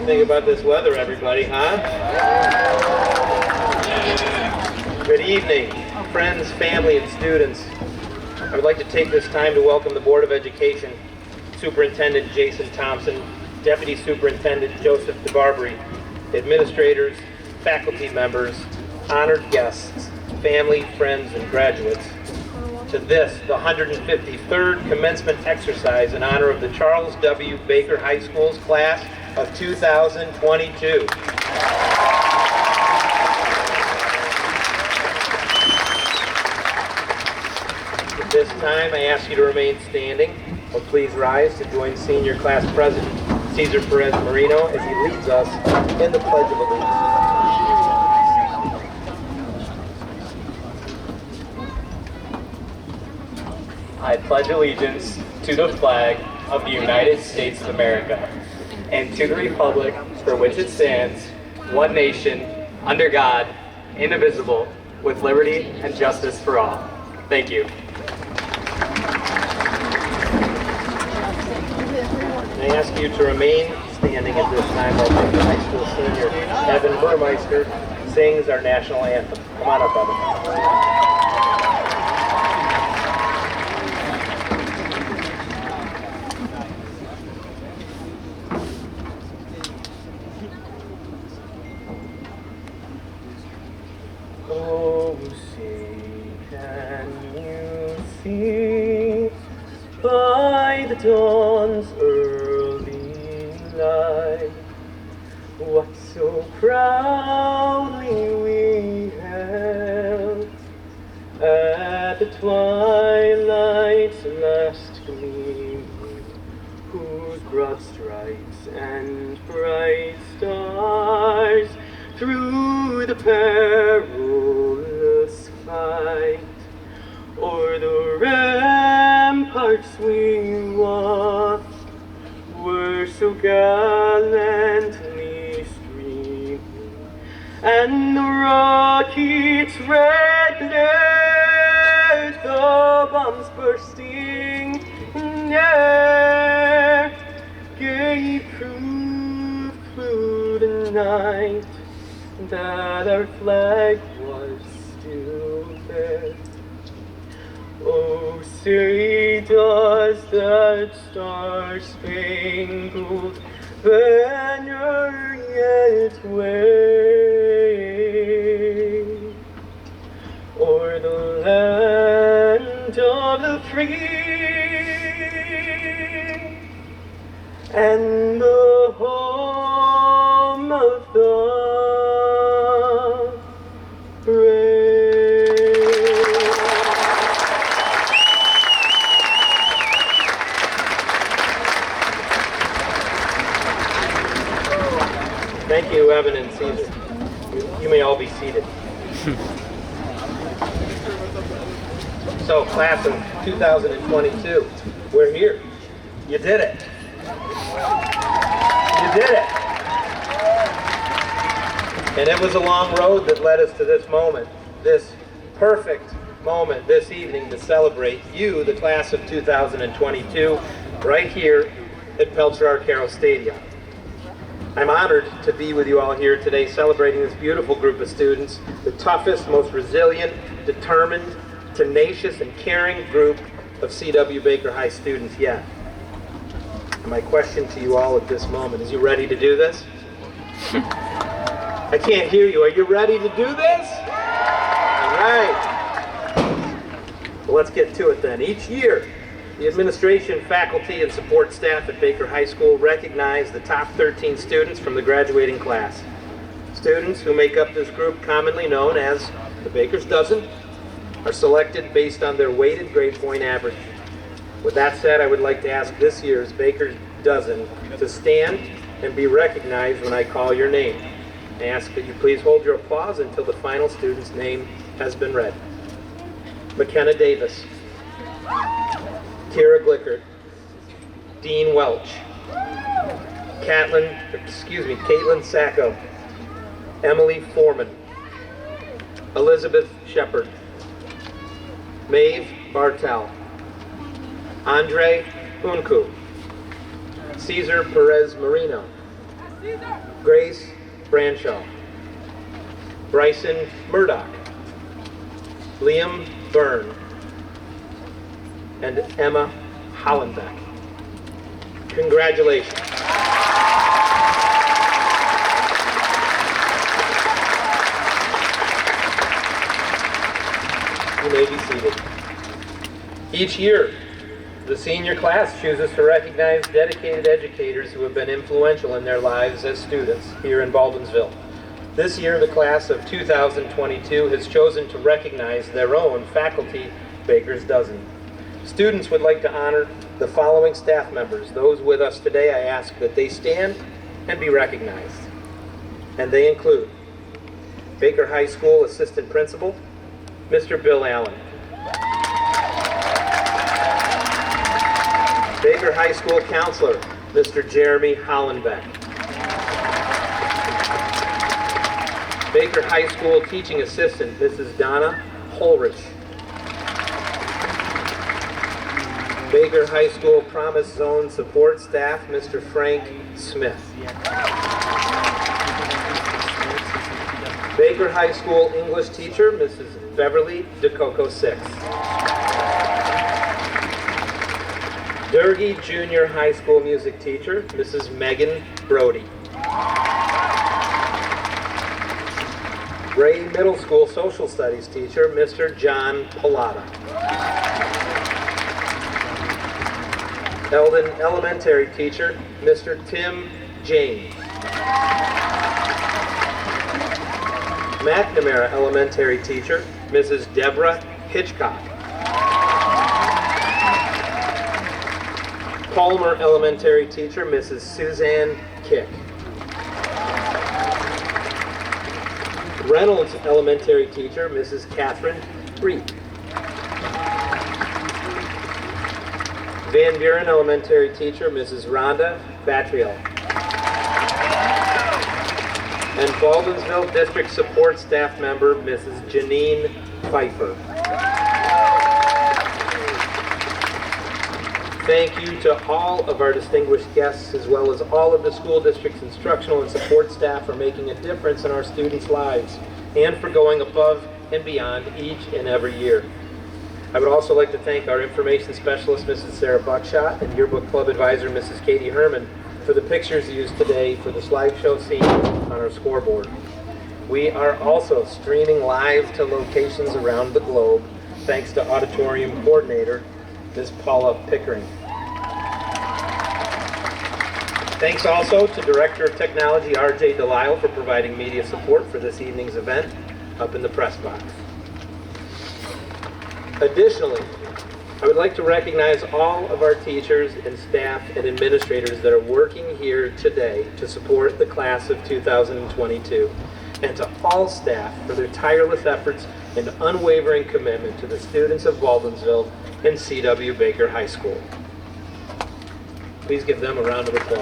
you think about this weather, everybody, huh? Good evening, friends, family, and students. I would like to take this time to welcome the Board of Education, Superintendent Jason Thompson, Deputy Superintendent Joseph DeBarbary, administrators, faculty members, honored guests, family, friends, and graduates, to this, the 153rd commencement exercise in honor of the Charles W. Baker High School's class of 2022. At this time, I ask you to remain standing, or please rise to join Senior Class President Cesar Perez Marino as he leads us in the Pledge of Allegiance. I pledge allegiance to the flag of the United States of America and to the republic for which it stands, one nation, under God, indivisible, with liberty and justice for all. Thank you. I ask you to remain standing at this time while Baker High School senior Evan Burmeister sings our national anthem. Come on up, Evan. Oh, say, can you see by the dawn's early light what so proudly we held at the twilight's last gleam, whose broad stripes and bright stars through the perilous fight o'er the ramparts we walked were so gallantly streaming, and the rocket's red glares, the bombs bursting in air, gave proof through the night that our flag was still there. Oh, say does that star-spangled banner yet wave o'er the land of the free and the home of the brave? Thank you, Evan and Cesar. You may all be seated. So, class of 2022, we're here. You did it. You did it. And it was a long road that led us to this moment, this perfect moment this evening to celebrate you, the class of 2022, right here at Pelcher Arcaro Stadium. I'm honored to be with you all here today celebrating this beautiful group of students, the toughest, most resilient, determined, tenacious, and caring group of C.W. Baker High students yet. And my question to you all at this moment, is you ready to do this? I can't hear you. Are you ready to do this? All right. Well, let's get to it then. Each year, the administration, faculty, and support staff at Baker High School recognize the top 13 students from the graduating class. Students who make up this group, commonly known as the Baker's Dozen, are selected based on their weighted grade point average. With that said, I would like to ask this year's Baker's Dozen to stand and be recognized when I call your name. I ask that you please hold your applause until the final student's name has been read. McKenna Davis, Kira Glickert, Dean Welch, Caitlin Sacco, Emily Foreman, Elizabeth Shepard, Maeve Bartel, Andre Unku, Cesar Perez Marino, Grace Branshaw, Bryson Murdoch, Liam Byrne, and Emma Hollenbeck. Congratulations. You may be seated. Each year, the senior class chooses to recognize dedicated educators who have been influential in their lives as students here in Baldwinsville. This year, the class of 2022 has chosen to recognize their own faculty Baker's Dozen. Students would like to honor the following staff members. Those with us today, I ask that they stand and be recognized. And they include Baker High School Assistant Principal, Mr. Bill Allen. Baker High School Counselor, Mr. Jeremy Hollenbeck. Baker High School Teaching Assistant, Mrs. Donna Holrich. Baker High School Promise Zone Support Staff, Mr. Frank Smith. Baker High School English Teacher, Mrs. Beverly DeCoco Six. Durgee Junior High School Music Teacher, Mrs. Megan Brody. Ray Middle School Social Studies Teacher, Mr. John Pallotta. Eldon Elementary Teacher, Mr. Tim James. McNamara Elementary Teacher, Mrs. Deborah Hitchcock. Palmer Elementary Teacher, Mrs. Suzanne Kick. Reynolds Elementary Teacher, Mrs. Catherine Reed. Van Buren Elementary Teacher, Mrs. Rhonda Batriel. And Baldwinsville District Support Staff Member, Mrs. Janine Pfeiffer. Thank you to all of our distinguished guests, as well as all of the school district's instructional and support staff for making a difference in our students' lives and for going above and beyond each and every year. I would also like to thank our information specialist, Mrs. Sarah Buckshot, and yearbook club advisor, Mrs. Katie Herman, for the pictures used today for the slideshow scene on our scoreboard. We are also streaming live to locations around the globe, thanks to auditorium coordinator, Ms. Paula Pickering. Thanks also to Director of Technology, R.J. Delisle, for providing media support for this evening's event up in the press box. Additionally, I would like to recognize all of our teachers and staff and administrators that are working here today to support the class of 2022, and to all staff for their tireless efforts and unwavering commitment to the students of Baldwinsville and C.W. Baker High School. Please give them a round of applause.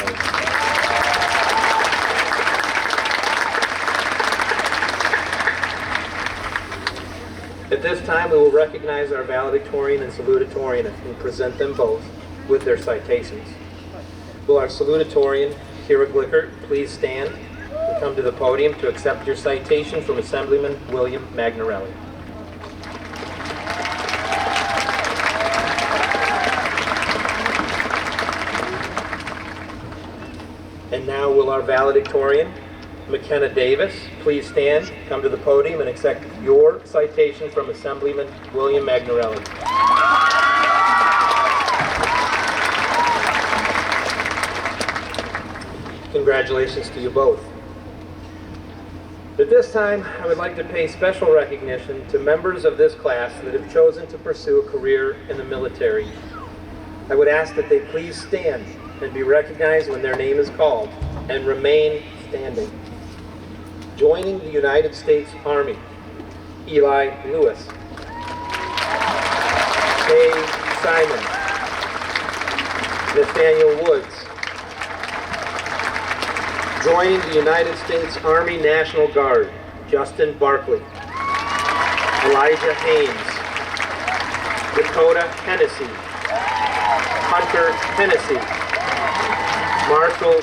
At this time, we will recognize our valedictorian and salutatorian and present them both with their citations. Will our salutatorian, Kira Glickert, please stand and come to the podium to accept your citation from Assemblyman William Magnarelli. And now will our valedictorian, McKenna Davis, please stand, come to the podium and accept your citation from Assemblyman William Magnarelli. Congratulations to you both. At this time, I would like to pay special recognition to members of this class that have chosen to pursue a career in the military. I would ask that they please stand and be recognized when their name is called, and remain standing. Joining the United States Army, Eli Lewis. Kay Simon. Nathaniel Woods. Joining the United States Army National Guard, Justin Barkley. Elijah Haynes. Dakota Hennessy. Hunter Hennessy. Marshall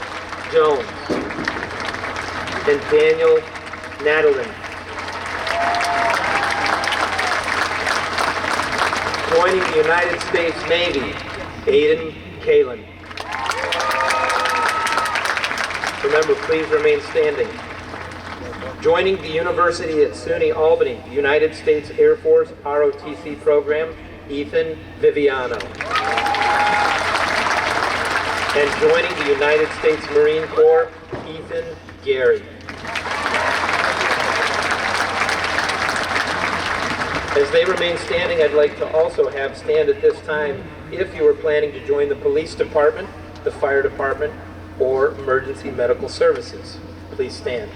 Jones. and Daniel Nadalin. Joining the United States Navy, Aiden Kalin. Remember, please remain standing. Joining the University at SUNY Albany, the United States Air Force ROTC program, Ethan Viviano. And joining the United States Marine Corps, Ethan Gary. As they remain standing, I'd like to also have stand at this time if you are planning to join the police department, the fire department, or emergency medical services. Please stand.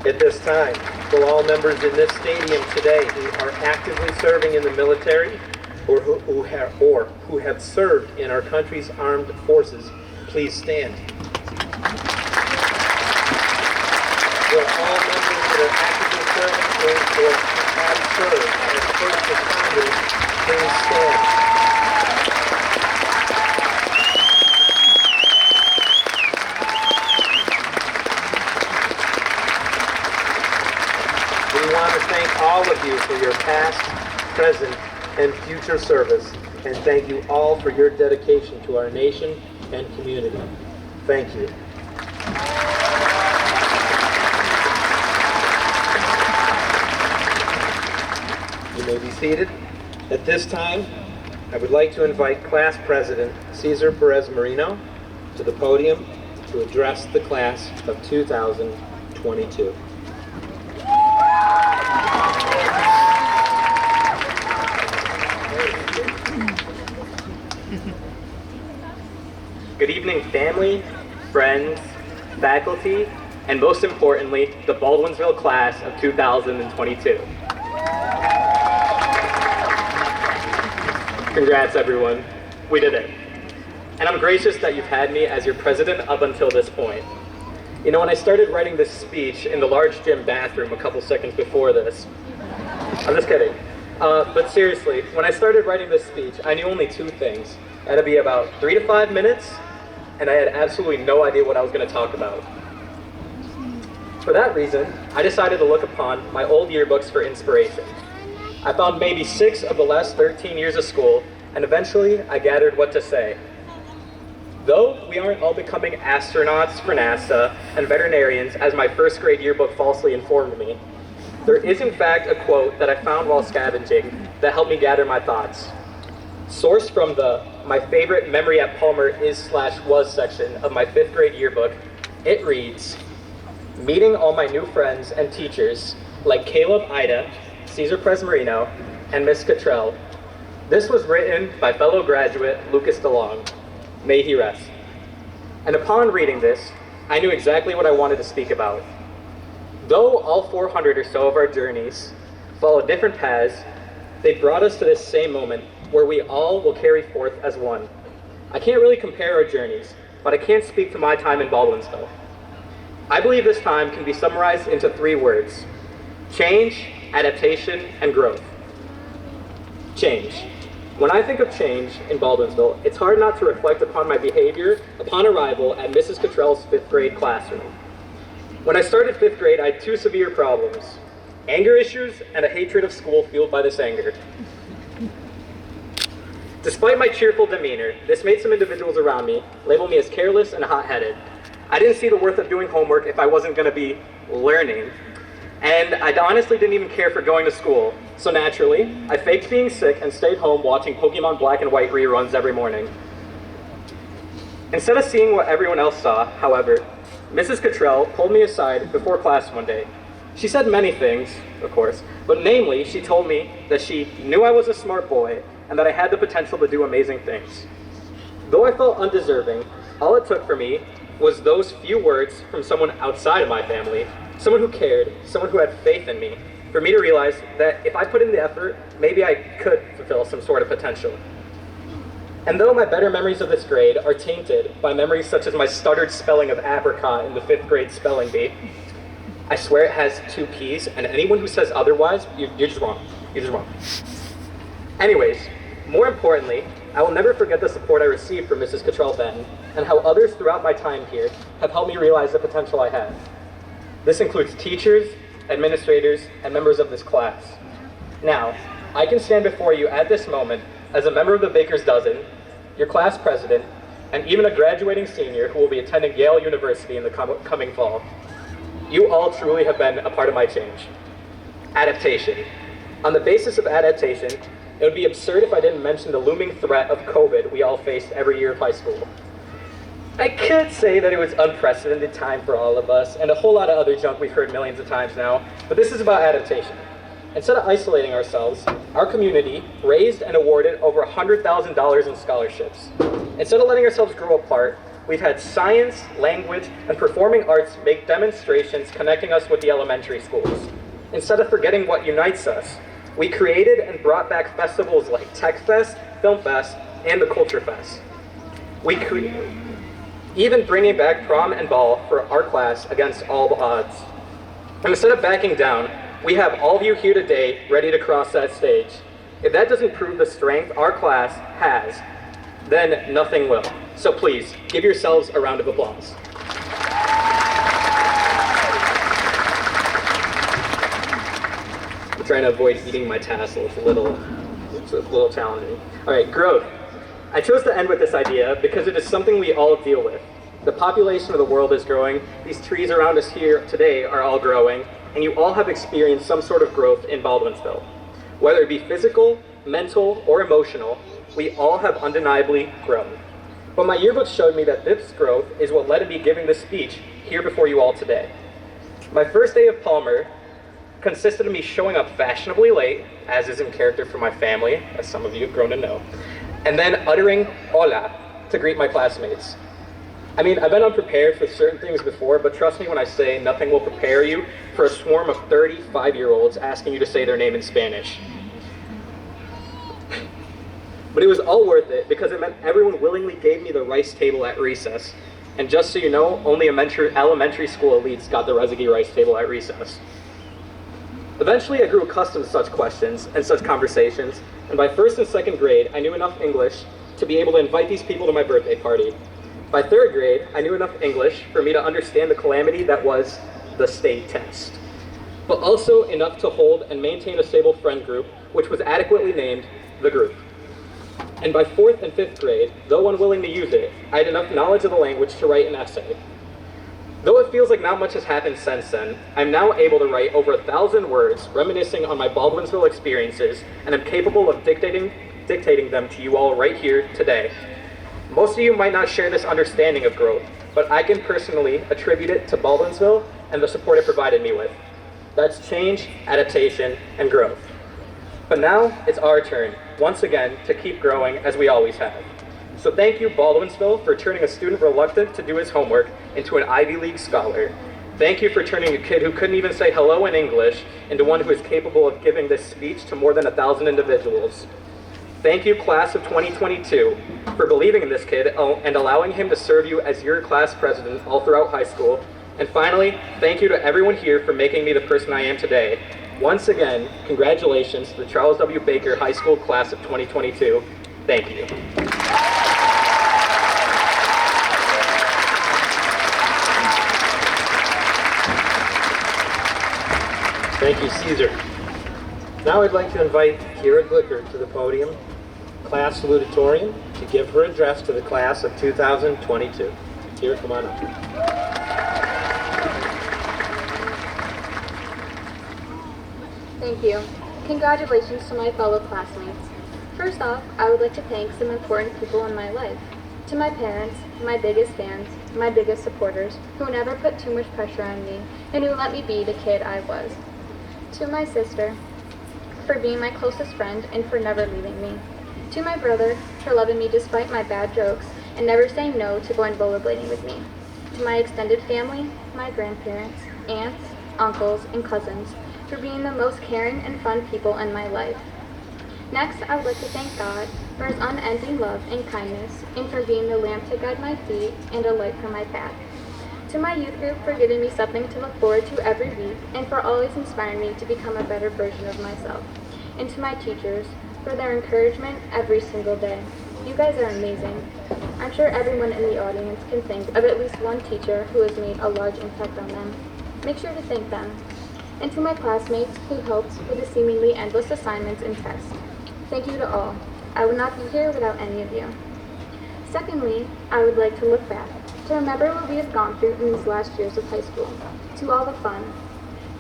At this time, will all members in this stadium today who are actively serving in the military or who have served in our country's armed forces, please stand. Will all members that are actively serving or have served as first responders, please stand. We want to thank all of you for your past, present, and future service, and thank you all for your dedication to our nation and community. Thank you. You may be seated. At this time, I would like to invite Class President Cesar Perez Marino to the podium to address the class of 2022. Good evening, family, friends, faculty, and most importantly, the Baldwinsville class of 2022. Congrats, everyone. We did it. And I'm gracious that you've had me as your president up until this point. You know, when I started writing this speech in the large gym bathroom a couple seconds before this, I'm just kidding. But seriously, when I started writing this speech, I knew only two things. It had to be about 3 to 5 minutes, and I had absolutely no idea what I was going to talk about. For that reason, I decided to look upon my old yearbooks for inspiration. I found maybe 6 of the last 13 years of school, and eventually I gathered what to say. Though we aren't all becoming astronauts for NASA and veterinarians, as my first grade yearbook falsely informed me, there is in fact a quote that I found while scavenging that helped me gather my thoughts. Sourced from the My Favorite Memory at Palmer Is/Was section of my 5th grade yearbook, it reads, "Meeting all my new friends and teachers, like Caleb Ida, Cesar Perez Marino, and Miss Cottrell. This was written by fellow graduate Lucas DeLong. May he rest." And upon reading this, I knew exactly what I wanted to speak about. Though all 400 or so of our journeys follow different paths, they brought us to this same moment where we all will carry forth as one. I can't really compare our journeys, but I can speak to my time in Baldwinsville. I believe this time can be summarized into 3 words: change, adaptation, and growth. Change. When I think of change in Baldwinsville, it's hard not to reflect upon my behavior upon arrival at Mrs. Cottrell's 5th grade classroom. When I started 5th grade, I had 2 severe problems: anger issues and a hatred of school fueled by this anger. Despite my cheerful demeanor, this made some individuals around me label me as careless and hot-headed. I didn't see the worth of doing homework if I wasn't going to be learning. And I honestly didn't even care for going to school. So naturally, I faked being sick and stayed home watching Pokemon Black and White reruns every morning. Instead of seeing what everyone else saw, however, Mrs. Cottrell pulled me aside before class one day. She said many things, of course, but namely, she told me that she knew I was a smart boy and that I had the potential to do amazing things. Though I felt undeserving, all it took for me was those few words from someone outside of my family, someone who cared, someone who had faith in me, for me to realize that if I put in the effort, maybe I could fulfill some sort of potential. And though my better memories of this grade are tainted by memories such as my stuttered spelling of apricot in the 5th grade spelling bee, I swear it has 2 P's, and anyone who says otherwise, you're just wrong. You're just wrong. Anyways, more importantly, I will never forget the support I received from Mrs. Cottrell-Benton and how others throughout my time here have helped me realize the potential I have. This includes teachers, administrators, and members of this class. Now, I can stand before you at this moment as a member of the Baker's Dozen, your class president, and even a graduating senior who will be attending Yale University in the coming fall. You all truly have been a part of my change. Adaptation. On the basis of adaptation, it would be absurd if I didn't mention the looming threat of COVID we all faced every year of high school. I could say that it was unprecedented time for all of us, and a whole lot of other junk we've heard millions of times now, but this is about adaptation. Instead of isolating ourselves, our community raised and awarded over $100,000 in scholarships. Instead of letting ourselves grow apart, we've had science, language, and performing arts make demonstrations connecting us with the elementary schools. Instead of forgetting what unites us, we created and brought back festivals like Tech Fest, Film Fest, and the Culture Fest. Even bringing back prom and ball for our class against all odds. And instead of backing down, we have all of you here today ready to cross that stage. If that doesn't prove the strength our class has, then nothing will. So please, give yourselves a round of applause. I'm trying to avoid eating my tassel. It's a little challenging. All right, growth. I chose to end with this idea because it is something we all deal with. The population of the world is growing. These trees around us here today are all growing, and you all have experienced some sort of growth in Baldwinsville. Whether it be physical, mental, or emotional, we all have undeniably grown. But my yearbook showed me that this growth is what led to me giving this speech here before you all today. My first day of Palmer consisted of me showing up fashionably late, as is in character for my family, as some of you have grown to know, and then uttering hola to greet my classmates. I mean, I've been unprepared for certain things before, but trust me when I say nothing will prepare you for a swarm of 35-year-olds asking you to say their name in Spanish. But it was all worth it because it meant everyone willingly gave me the rice table at recess. And just so you know, only elementary school elites got the Rezagy rice table at recess. Eventually, I grew accustomed to such questions and such conversations, and by first and second grade, I knew enough English to be able to invite these people to my birthday party. By third grade, I knew enough English for me to understand the calamity that was the state test, but also enough to hold and maintain a stable friend group, which was adequately named the group. And by fourth and fifth grade, though unwilling to use it, I had enough knowledge of the language to write an essay. Though it feels like not much has happened since then, I'm now able to write over 1,000 words reminiscing on my Baldwinsville experiences, and I'm capable of dictating them to you all right here today. Most of you might not share this understanding of growth, but I can personally attribute it to Baldwinsville and the support it provided me with. That's change, adaptation, and growth. But now it's our turn, once again, to keep growing as we always have. So thank you, Baldwinsville, for turning a student reluctant to do his homework into an Ivy League scholar. Thank you for turning a kid who couldn't even say hello in English into one who is capable of giving this speech to more than 1,000 individuals. Thank you, class of 2022, for believing in this kid and allowing him to serve you as your class president all throughout high school. And finally, thank you to everyone here for making me the person I am today. Once again, congratulations to the Charles W. Baker High School class of 2022. Thank you. Thank you, Caesar. Now I'd like to invite Kira Glicker to the podium, class salutatorian, to give her address to the class of 2022. Kira, come on up. Thank you. Congratulations to my fellow classmates. First off, I would like to thank some important people in my life. To my parents, my biggest fans, my biggest supporters, who never put too much pressure on me and who let me be the kid I was. To my sister, for being my closest friend and for never leaving me. To my brother, for loving me despite my bad jokes and never saying no to going rollerblading with me. To my extended family, my grandparents, aunts, uncles, and cousins, for being the most caring and fun people in my life. Next, I would like to thank God for His unending love and kindness, and for being the lamp to guide my feet and a light for my path. To my youth group for giving me something to look forward to every week, and for always inspiring me to become a better version of myself. And to my teachers for their encouragement every single day. You guys are amazing. I'm sure everyone in the audience can think of at least one teacher who has made a large impact on them. Make sure to thank them. And to my classmates who helped with the seemingly endless assignments and tests, thank you to all. I would not be here without any of you. Secondly, I would like to look back, to remember what we have gone through in these last years of high school, to all the fun,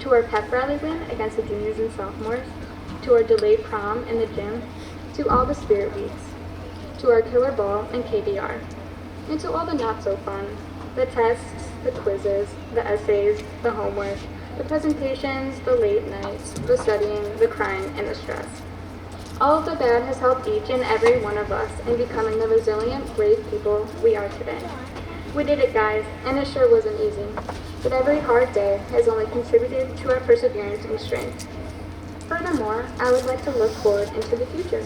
to our pep rally win against the juniors and sophomores, to our delayed prom in the gym, to all the spirit weeks, to our killer ball and KBR, and to all the not so fun, the tests, the quizzes, the essays, the homework, the presentations, the late nights, the studying, the crying, and the stress. All of the bad has helped each and every one of us in becoming the resilient, brave people we are today. We did it, guys, and it sure wasn't easy, but every hard day has only contributed to our perseverance and strength. Furthermore, I would like to look forward into the future.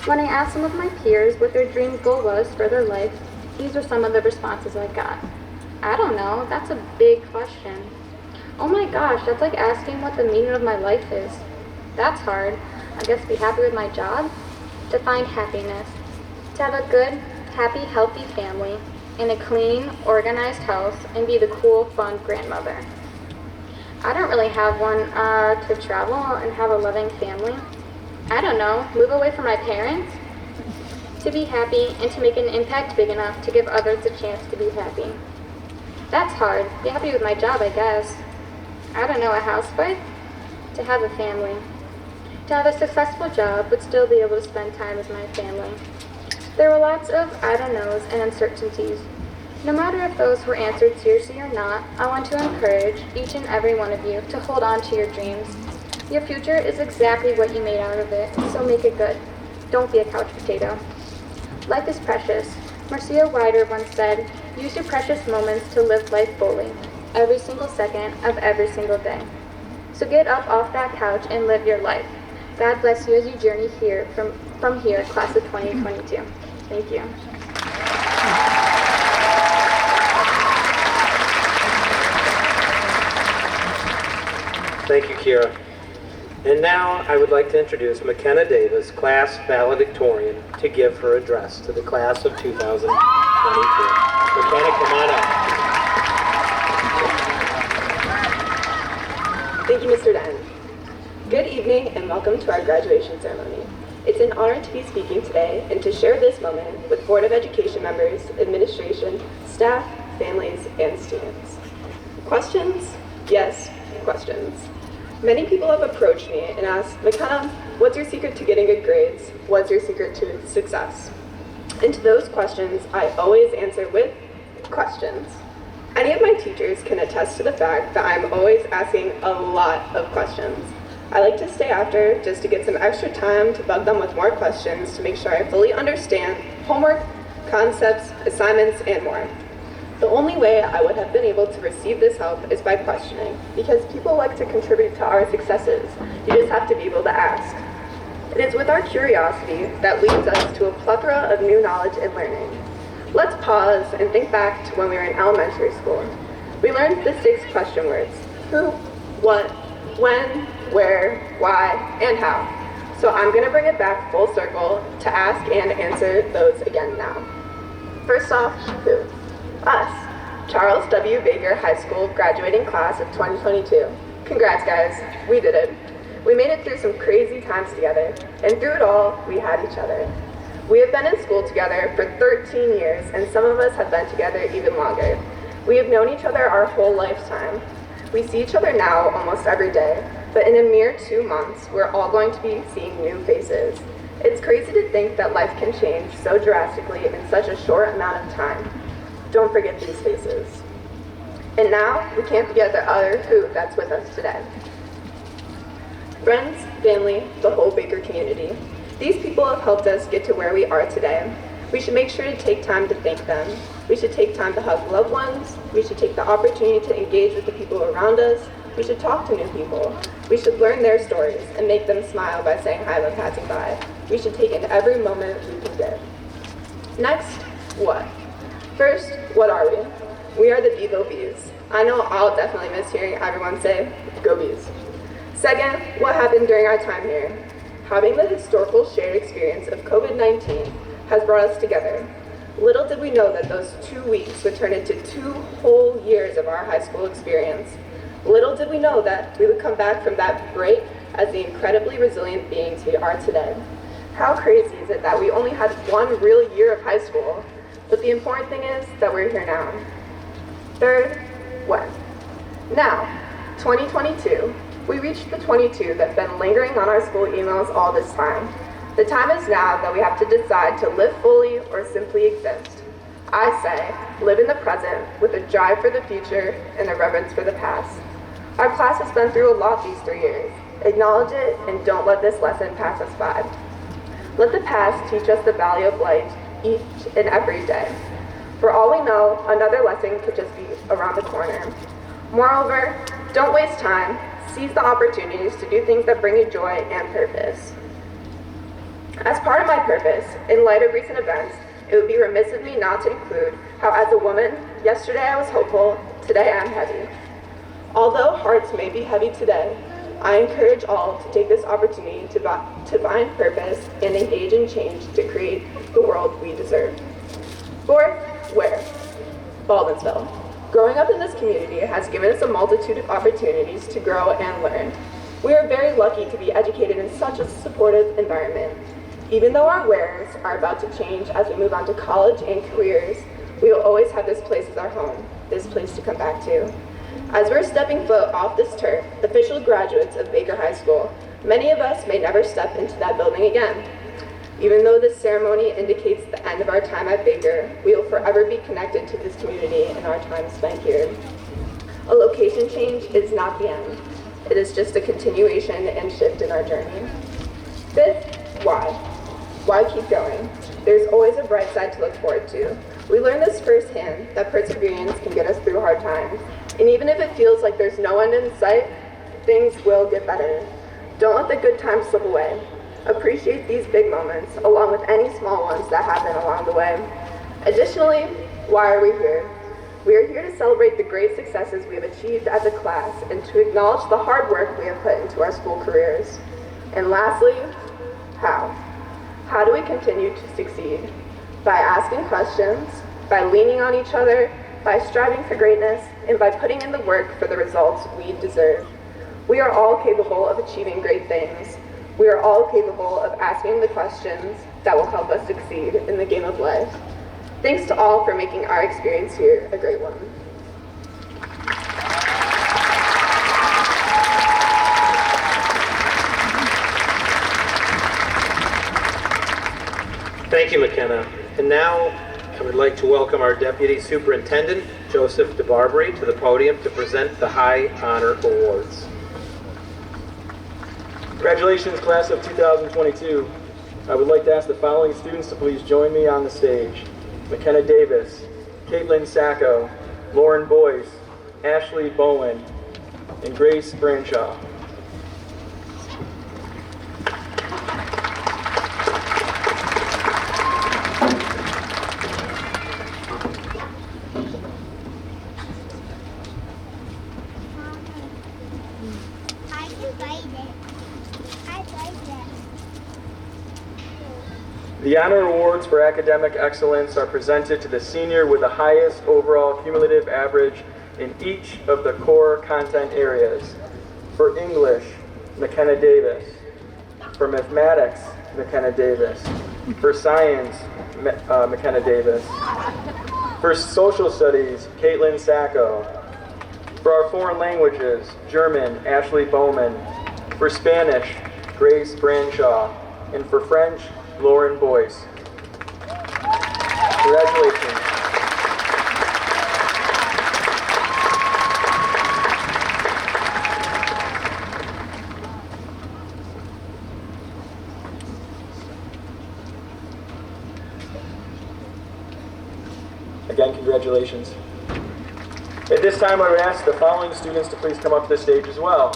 When I asked some of my peers what their dream goal was for their life, these are some of the responses I got. I don't know, that's a big question. Oh my gosh, that's like asking what the meaning of my life is. That's hard. I guess be happy with my job? To find happiness. To have a good, happy, healthy family, in a clean, organized house, and be the cool, fun grandmother. I don't really have one to travel and have a loving family. I don't know, move away from my parents? To be happy and to make an impact big enough to give others a chance to be happy. That's hard. Be happy with my job, I guess. I don't know, a housewife? To have a family. To have a successful job, but still be able to spend time with my family. There were lots of I don't knows and uncertainties. No matter if those were answered seriously or not, I want to encourage each and every one of you to hold on to your dreams. Your future is exactly what you made out of it, so make it good. Don't be a couch potato. Life is precious. Marcia Ryder once said, use your precious moments to live life fully, every single second of every single day. So get up off that couch and live your life. God bless you as you journey here from here, class of 2022. Thank you. Thank you, Kira. And now I would like to introduce McKenna Davis, class valedictorian, to give her address to the class of 2022. McKenna, come on up. Thank you, Mr. Dunn. Good evening and welcome to our graduation ceremony. It's an honor to be speaking today and to share this moment with Board of Education members, administration, staff, families, and students. Questions? Yes, questions. Many people have approached me and asked, McKenna, what's your secret to getting good grades? What's your secret to success? And to those questions, I always answer with questions. Any of my teachers can attest to the fact that I'm always asking a lot of questions. I like to stay after just to get some extra time to bug them with more questions to make sure I fully understand homework, concepts, assignments, and more. The only way I would have been able to receive this help is by questioning, because people like to contribute to our successes. You just have to be able to ask. It is with our curiosity that leads us to a plethora of new knowledge and learning. Let's pause and think back to when we were in elementary school. We learned the 6 question words: who, what, when, where, why, and how. So I'm going to bring it back full circle to ask and answer those again now. First off, who? Us, Charles W. Baker High School graduating class of 2022. Congrats, guys, we did it. We made it through some crazy times together, and through it all, we had each other. We have been in school together for 13 years, and some of us have been together even longer. We have known each other our whole lifetime. We see each other now almost every day, but in a mere 2 months, we're all going to be seeing new faces. It's crazy to think that life can change so drastically in such a short amount of time. Don't forget these faces. And now, we can't forget the other who that's with us today. Friends, family, the whole Baker community. These people have helped us get to where we are today. We should make sure to take time to thank them. We should take time to hug loved ones. We should take the opportunity to engage with the people around us. We should talk to new people. We should learn their stories and make them smile by saying hi when passing by. We should take in every moment we can get. Next, what? First, what are we? We are the Bevo Bees. I know I'll definitely miss hearing everyone say, go Bees. Second, what happened during our time here? Having the historical shared experience of COVID-19 has brought us together. Little did we know that those 2 weeks would turn into 2 whole years of our high school experience. Little did we know that we would come back from that break as the incredibly resilient beings we are today. How crazy is it that we only had 1 real year of high school, but the important thing is that we're here now. Third, when? Now, 2022. We reached the 22 that's been lingering on our school emails all this time. The time is now that we have to decide to live fully or simply exist. I say, live in the present with a drive for the future and a reverence for the past. Our class has been through a lot these 3 years. Acknowledge it and don't let this lesson pass us by. Let the past teach us the value of life each and every day. For all we know, another lesson could just be around the corner. Moreover, don't waste time. Seize the opportunities to do things that bring you joy and purpose. As part of my purpose, in light of recent events, it would be remiss of me not to include how as a woman, yesterday I was hopeful, today I am heavy. Although hearts may be heavy today, I encourage all to take this opportunity to find purpose and engage in change to create the world we deserve. Fourth, where? Baldwinsville. Growing up in this community has given us a multitude of opportunities to grow and learn. We are very lucky to be educated in such a supportive environment. Even though our wares are about to change as we move on to college and careers, we will always have this place as our home, this place to come back to. As we're stepping foot off this turf, official graduates of Baker High School, many of us may never step into that building again. Even though this ceremony indicates the end of our time at Baker, we will forever be connected to this community and our time spent here. A location change is not the end. It is just a continuation and shift in our journey. Fifth, why? Why keep going? There's always a bright side to look forward to. We learned this firsthand, that perseverance can get us through hard times. And even if it feels like there's no end in sight, things will get better. Don't let the good times slip away. Appreciate these big moments, along with any small ones that happen along the way. Additionally, why are we here? We are here to celebrate the great successes we have achieved as a class and to acknowledge the hard work we have put into our school careers. And lastly, how? How do we continue to succeed? By asking questions, by leaning on each other, by striving for greatness, and by putting in the work for the results we deserve. We are all capable of achieving great things. We are all capable of asking the questions that will help us succeed in the game of life. Thanks to all for making our experience here a great one. Thank you, McKenna. And now I would like to welcome our Deputy Superintendent, Joseph DeBarbary, to the podium to present the High Honor Awards. Congratulations, class of 2022. I would like to ask the following students to please join me on the stage. McKenna Davis, Caitlin Sacco, Lauren Boyce, Ashley Bowen, and Grace Branshaw. The honor awards for academic excellence are presented to the senior with the highest overall cumulative average in each of the core content areas. For English, McKenna Davis. For mathematics, McKenna Davis. For science, McKenna Davis. For social studies, Caitlin Sacco. For our foreign languages, German, Ashley Bowman. For Spanish, Grace Branshaw. And for French, Lauren Boyce. Congratulations. Again, congratulations. At this time, I would ask the following students to please come up to the stage as well.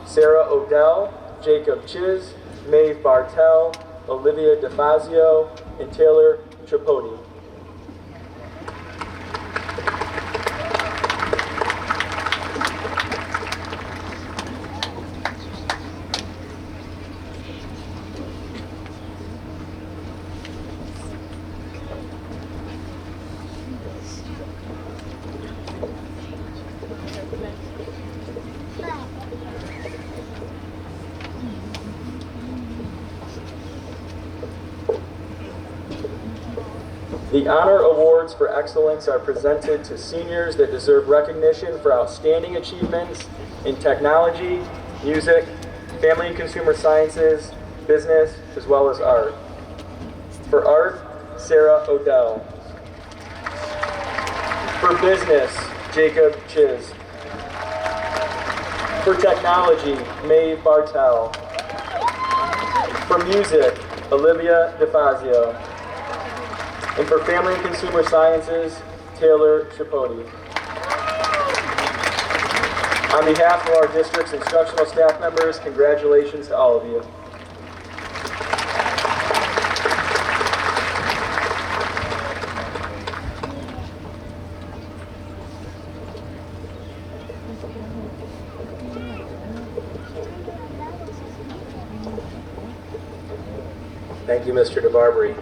Sarah Odell, Jacob Chiz, Maeve Bartel, Olivia DeFazio, and Taylor Tripodi. The honor awards for excellence are presented to seniors that deserve recognition for outstanding achievements in technology, music, family and consumer sciences, business, as well as art. For art, Sarah Odell. For business, Jacob Chiz. For technology, Mae Bartel. For music, Olivia DeFazio. And for family and consumer sciences, Taylor Chipote. On behalf of our district's instructional staff members, congratulations to all of you. Thank you, Mr. DeBarbery.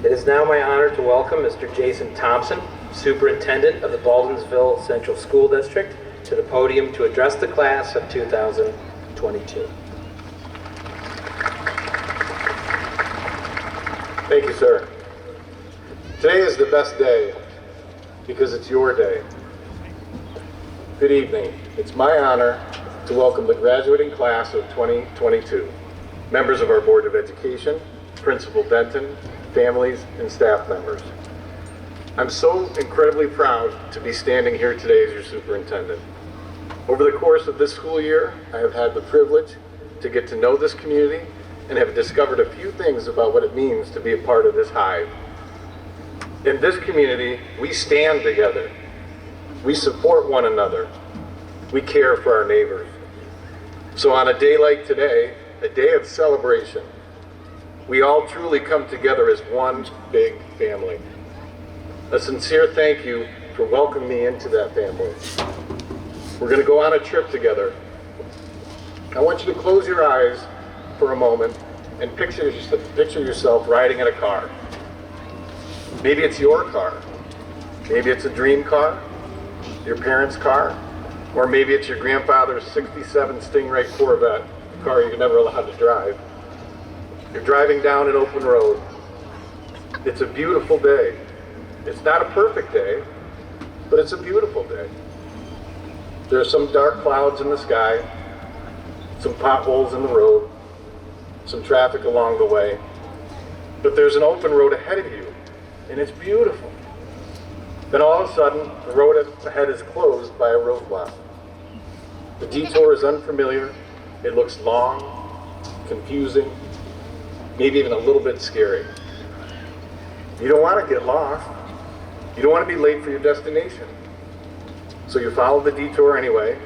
It is now my honor to welcome Mr. Jason Thompson, Superintendent of the Baldwinsville Central School District, to the podium to address the class of 2022. Thank you, sir. Today is the best day because it's your day. Good evening. It's my honor to welcome the graduating class of 2022, members of our Board of Education, Principal Benton, families, and staff members. I'm so incredibly proud to be standing here today as your superintendent. Over the course of this school year, I have had the privilege to get to know this community and have discovered a few things about what it means to be a part of this hive. In this community, we stand together. We support one another. We care for our neighbors. So on a day like today, a day of celebration, we all truly come together as one big family. A sincere thank you for welcoming me into that family. We're going to go on a trip together. I want you to close your eyes for a moment and picture yourself riding in a car. Maybe it's your car. Maybe it's a dream car, your parents' car, or maybe it's your grandfather's 67 Stingray Corvette, a car you're never allowed to drive. You're driving down an open road. It's a beautiful day. It's not a perfect day, but it's a beautiful day. There are some dark clouds in the sky, some potholes in the road, some traffic along the way, but there's an open road ahead of you, and it's beautiful. Then all of a sudden, the road ahead is closed by a roadblock. The detour is unfamiliar. It looks long, confusing, maybe even a little bit scary. You don't want to get lost. You don't want to be late for your destination. So you follow the detour anyway,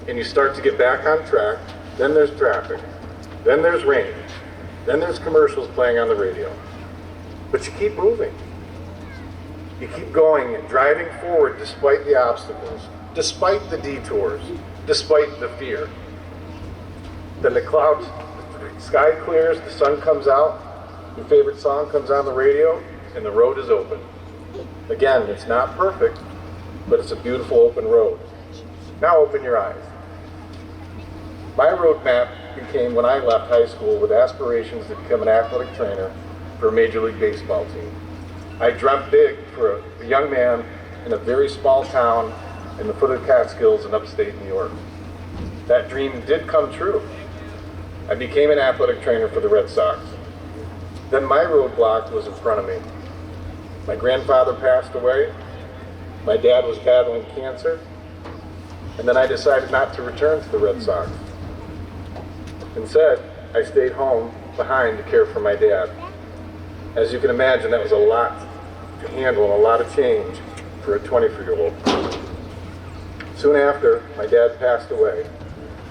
and you start to get back on track. Then there's traffic. Then there's rain. Then there's commercials playing on the radio. But you keep moving. You keep going and driving forward despite the obstacles, despite the detours, despite the fear. Then the sky clears, the sun comes out, your favorite song comes on the radio, and the road is open. Again, it's not perfect, but it's a beautiful open road. Now open your eyes. My roadmap became when I left high school with aspirations to become an athletic trainer for a Major League Baseball team. I dreamt big for a young man in a very small town in the foot of the Catskills in upstate New York. That dream did come true. I became an athletic trainer for the Red Sox. Then my roadblock was in front of me. My grandfather passed away. My dad was battling cancer. And then I decided not to return to the Red Sox. Instead, I stayed home behind to care for my dad. As you can imagine, that was a lot to handle and a lot of change for a 23-year-old. Soon after, my dad passed away.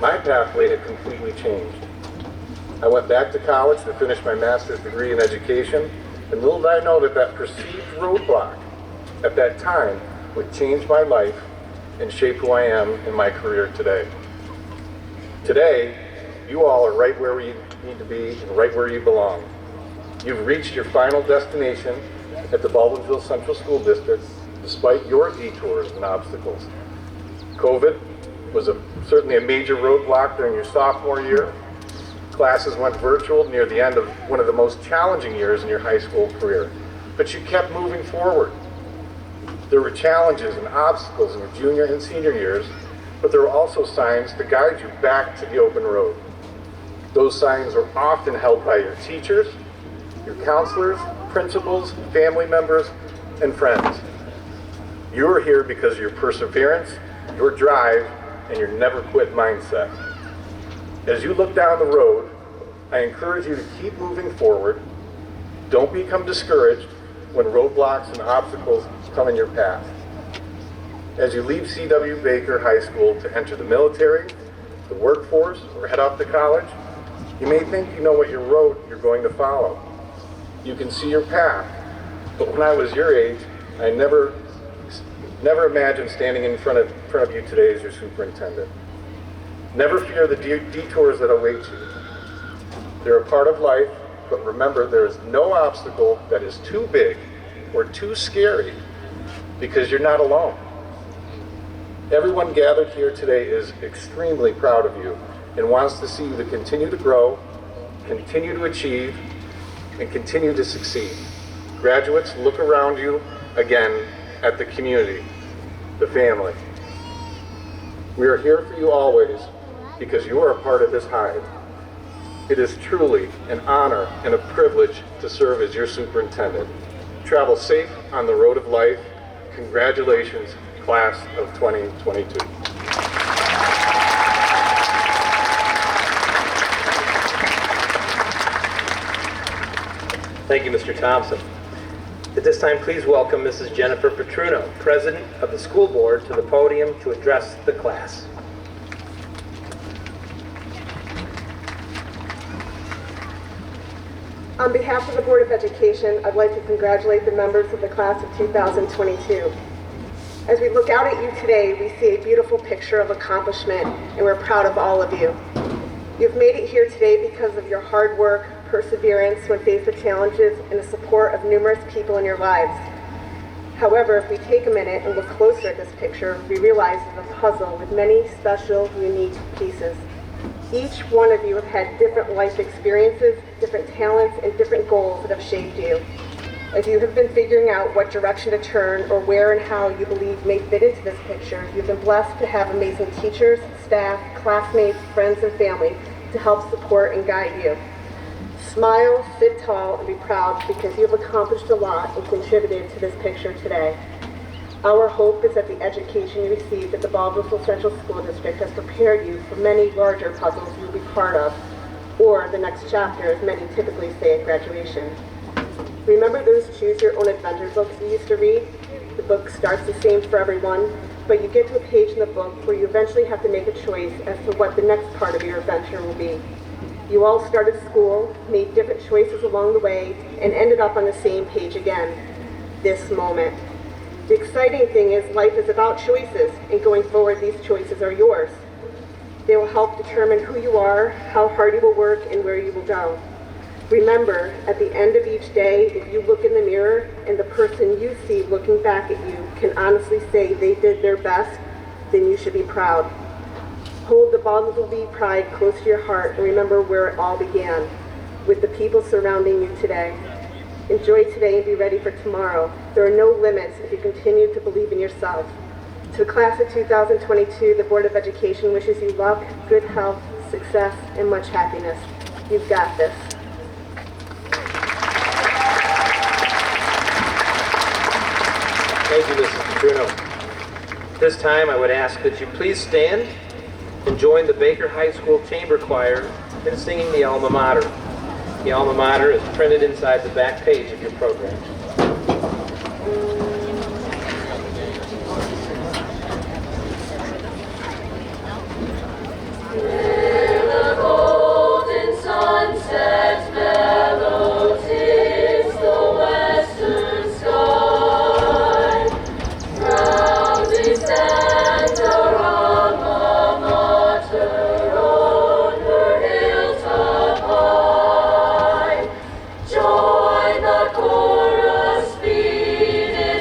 My pathway had completely changed. I went back to college to finish my master's degree in education, and little did I know that that perceived roadblock at that time would change my life and shape who I am in my career today. Today, you all are right where you need to be and right where you belong. You've reached your final destination at the Baldwinsville Central School District despite your detours and obstacles. COVID was certainly a major roadblock during your sophomore year. Classes went virtual near the end of one of the most challenging years in your high school career, but you kept moving forward. There were challenges and obstacles in your junior and senior years, but there were also signs to guide you back to the open road. Those signs were often held by your teachers, your counselors, principals, family members, and friends. You are here because of your perseverance, your drive, and your never quit mindset. As you look down the road, I encourage you to keep moving forward. Don't become discouraged when roadblocks and obstacles come in your path. As you leave C.W. Baker High School to enter the military, the workforce, or head off to college, you may think you know what your road you're going to follow. You can see your path, but when I was your age, I never imagined standing in front of you today as your superintendent. Never fear the detours that await you. They're a part of life, but remember there is no obstacle that is too big or too scary because you're not alone. Everyone gathered here today is extremely proud of you and wants to see you to continue to grow, continue to achieve, and continue to succeed. Graduates, look around you again at the community, the family. We are here for you always because you are a part of this Hive. It is truly an honor and a privilege to serve as your superintendent. Travel safe on the road of life. Congratulations, class of 2022. Thank you, Mr. Thompson. At this time, please welcome Mrs. Jennifer Petruno, President of the School Board, to the podium to address the class. On behalf of the Board of Education, I'd like to congratulate the members of the class of 2022. As we look out at you today, we see a beautiful picture of accomplishment, and we're proud of all of you. You've made it here today because of your hard work, perseverance when faced with challenges, and the support of numerous people in your lives. However, if we take a minute and look closer at this picture, we realize it's a puzzle with many special, unique pieces. Each one of you have had different life experiences, different talents, and different goals that have shaped you. As you have been figuring out what direction to turn or where and how you believe may fit into this picture, you've been blessed to have amazing teachers, staff, classmates, friends, and family to help support and guide you. Smile, sit tall, and be proud because you have accomplished a lot and contributed to this picture today. Our hope is that the education you received at the Baldwinsville Central School District has prepared you for many larger puzzles you will be part of, or the next chapter, as many typically say at graduation. Remember those Choose Your Own Adventure books you used to read? The book starts the same for everyone, but you get to a page in the book where you eventually have to make a choice as to what the next part of your adventure will be. You all started school, made different choices along the way, and ended up on the same page again, this moment. The exciting thing is life is about choices, and going forward, these choices are yours. They will help determine who you are, how hard you will work, and where you will go. Remember, at the end of each day, if you look in the mirror and the person you see looking back at you can honestly say they did their best, then you should be proud. Hold the Baldwinsville pride close to your heart and remember where it all began, with the people surrounding you today. Enjoy today and be ready for tomorrow. There are no limits if you continue to believe in yourself. To the class of 2022, the Board of Education wishes you luck, good health, success, and much happiness. You've got this. Thank you, Mrs. Petruno. This time, I would ask that you please stand and join the Baker High School Chamber Choir in singing the Alma Mater. The Alma Mater is printed inside the back page of your program. Join the chorus, beat it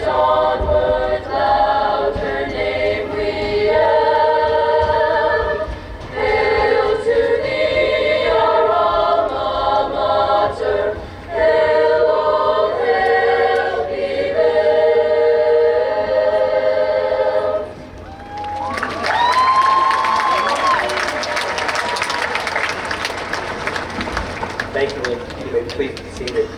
may please be seated.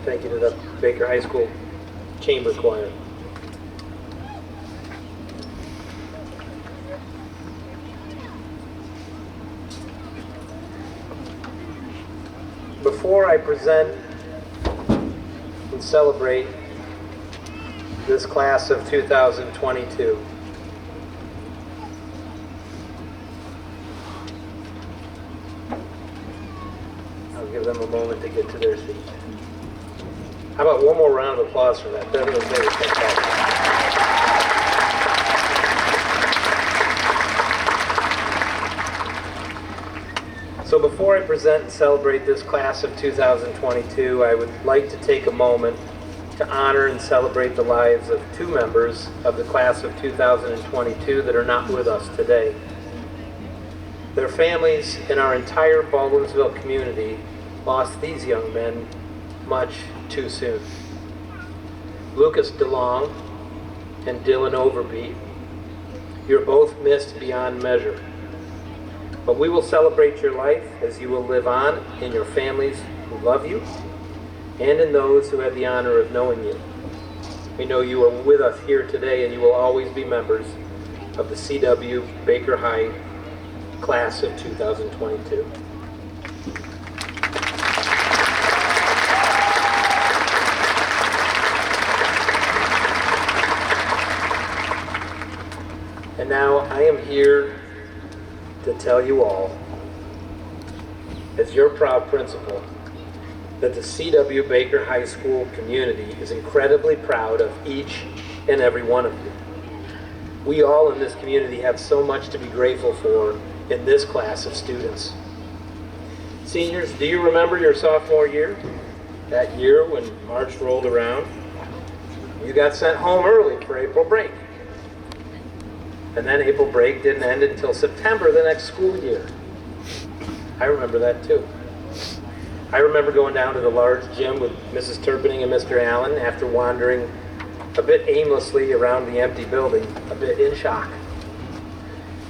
Thank you to the Baker High School Chamber Choir. Before I present and celebrate this class of 2022, I'll give them a moment to get to their seat. How about one more round of applause for that? That was very fantastic. So before I present and celebrate this class of 2022, I would like to take a moment to honor and celebrate the lives of two members of the class of 2022 that are not with us today. Their families and our entire Baldwinsville community lost these young men much too soon. Lucas DeLong and Dylan Overby, you're both missed beyond measure. But we will celebrate your life as you will live on in your families who love you and in those who have the honor of knowing you. We know you are with us here today, and you will always be members of the CW Baker High class of 2022. And now I am here to tell you all, as your proud principal, that the CW Baker High School community is incredibly proud of each and every one of you. We all in this community have so much to be grateful for in this class of students. Seniors, do you remember your sophomore year? That year when March rolled around? You got sent home early for April break. And then April break didn't end until September the next school year. I remember that too. I remember going down to the large gym with Mrs. Turpening and Mr. Allen after wandering a bit aimlessly around the empty building, a bit in shock.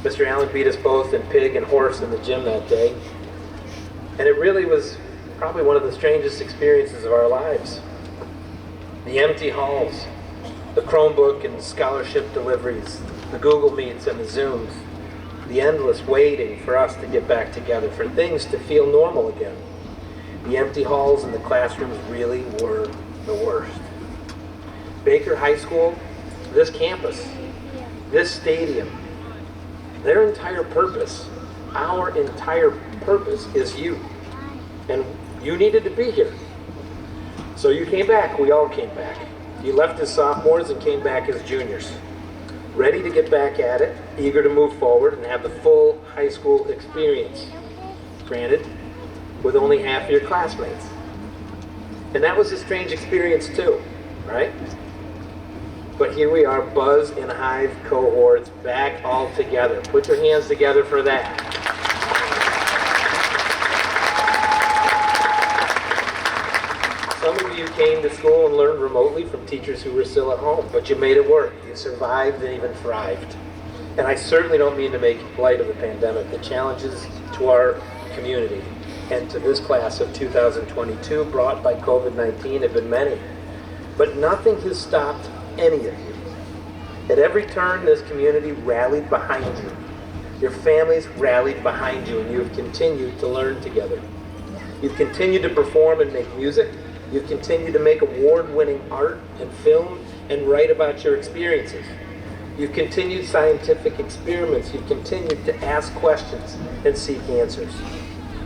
Mr. Allen beat us both in pig and horse in the gym that day. And it really was probably one of the strangest experiences of our lives. The empty halls, the Chromebook and scholarship deliveries, the Google Meets and the Zooms, the endless waiting for us to get back together, for things to feel normal again. The empty halls and the classrooms really were the worst. Baker High School, this campus, this stadium, their entire purpose, our entire purpose is you. And you needed to be here. So you came back, we all came back. You left as sophomores and came back as juniors. Ready to get back at it, eager to move forward and have the full high school experience. Granted, with only half your classmates. And that was a strange experience too, right? But here we are, Buzz and Hive cohorts back all together. Put your hands together for that. Some of you came to school and learned remotely from teachers who were still at home, but you made it work. You survived and even thrived. And I certainly don't mean to make light of the pandemic. The challenges to our community and to this class of 2022 brought by COVID-19 have been many. But nothing has stopped any of you. At every turn, this community rallied behind you. Your families rallied behind you, and you've continued to learn together. You've continued to perform and make music. You've continued to make award-winning art and film and write about your experiences. You've continued scientific experiments. You've continued to ask questions and seek answers.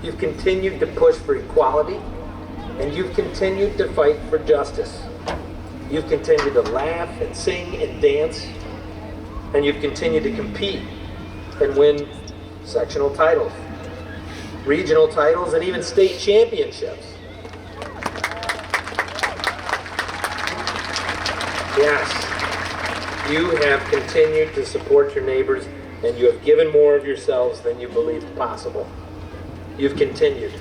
You've continued to push for equality, and you've continued to fight for justice. You've continued to laugh and sing and dance, and you've continued to compete and win sectional titles, regional titles, and even state championships. Yes, you have continued to support your neighbors, and you have given more of yourselves than you believed possible. You've continued.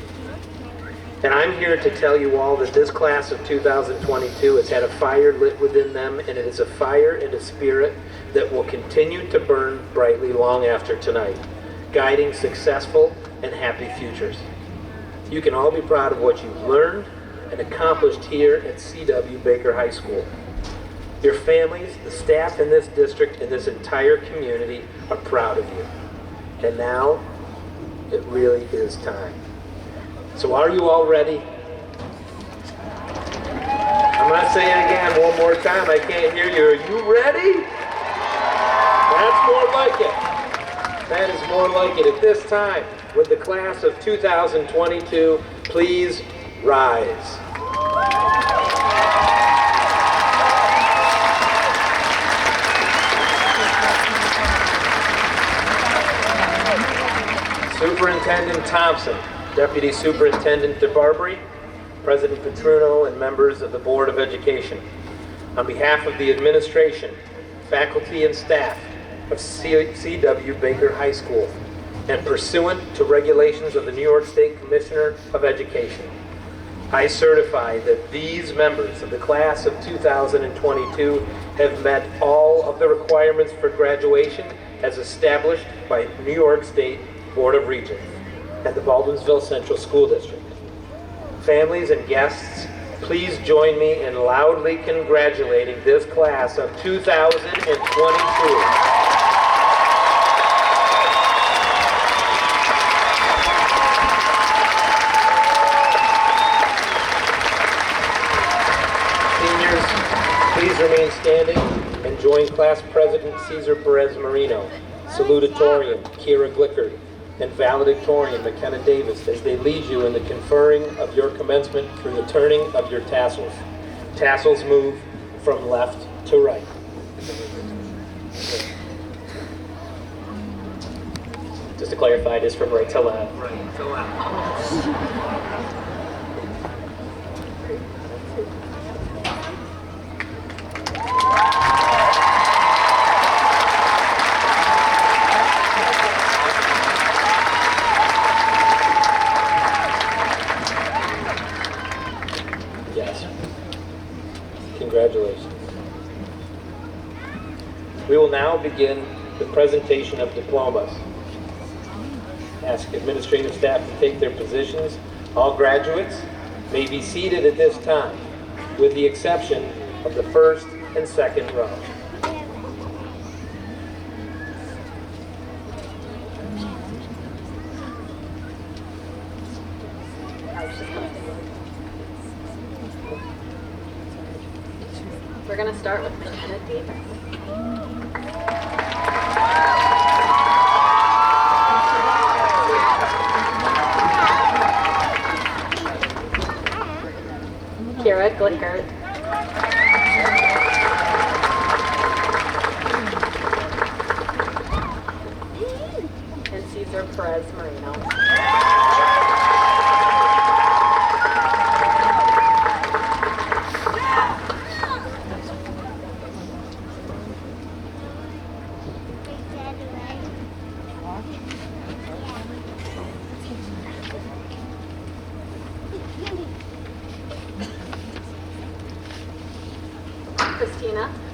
And I'm here to tell you all that this class of 2022 has had a fire lit within them, and it is a fire and a spirit that will continue to burn brightly long after tonight, guiding successful and happy futures. You can all be proud of what you've learned and accomplished here at CW Baker High School. Your families, the staff in this district, and this entire community are proud of you. And now, it really is time. So are you all ready? I'm going to say it again one more time. I can't hear you. Are you ready? That's more like it. That is more like it. At this time, with the class of 2022, please rise. Superintendent Thompson, Deputy Superintendent DeBarbery, President Petruno, and members of the Board of Education. On behalf of the administration, faculty, and staff of C.W. Baker High School, and pursuant to regulations of the New York State Commissioner of Education, I certify that these members of the class of 2022 have met all of the requirements for graduation as established by New York State Board of Regents and the Baldwinsville Central School District. Families and guests, please join me in loudly congratulating this class of 2022. Please remain standing and join Class President Cesar Perez Marino, Salutatorian Kira Glickard, and Valedictorian McKenna Davis as they lead you in the conferring of your commencement through the turning of your tassels. Tassels move from left to right. Just to clarify, it is from right to left. Right to left. Congratulations. We will now begin the presentation of diplomas. Ask administrative staff to take their positions. All graduates may be seated at this time, with the exception of the first and second row. We're going to start with McKenna Davis. Kira Glickard. And Cesar Perez Marino.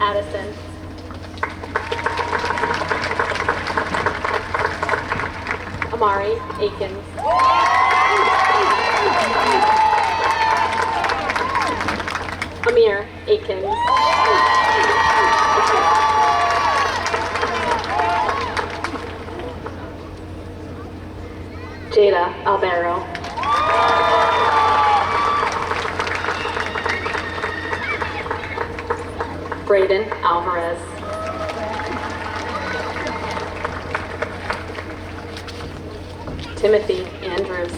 Addison. Amari Akins. Amir Akins. Jada Albero. Braden Alvarez. Timothy Andrews.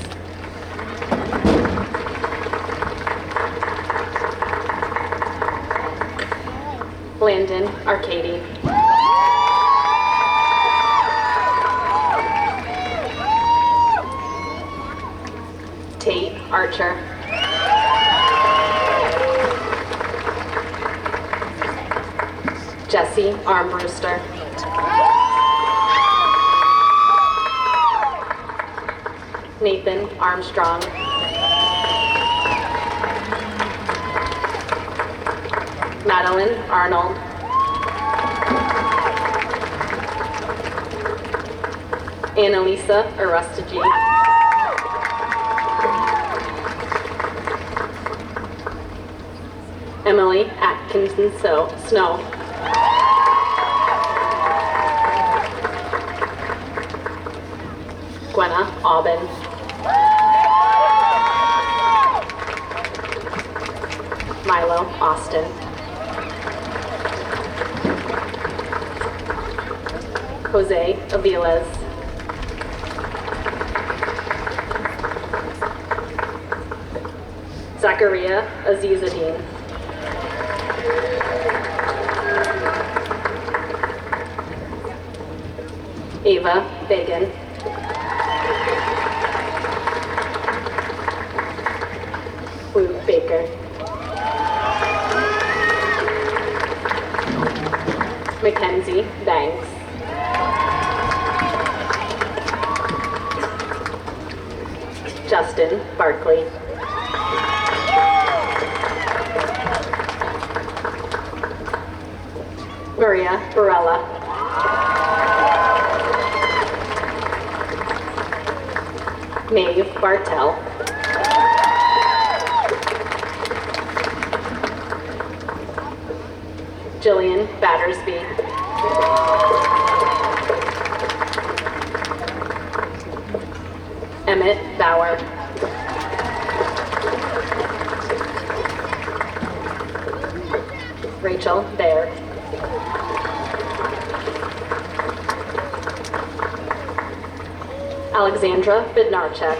Landon Arcady. Tate Archer. Jesse Armbruster. Nathan Armstrong. Madeline Arnold. Annalisa Arustagi. Emily Atkinson Snow. Gwenna Aubin. Milo Austin. Jose Aviles. Zachariah Azizadine. Ava Bagan. Wu Baker. Mackenzie Banks. Justin Barkley. Maria Barella. Maeve Bartell. Jillian Battersby. Emmett Bauer. Rachel Baer. Alexandra Bednarchek.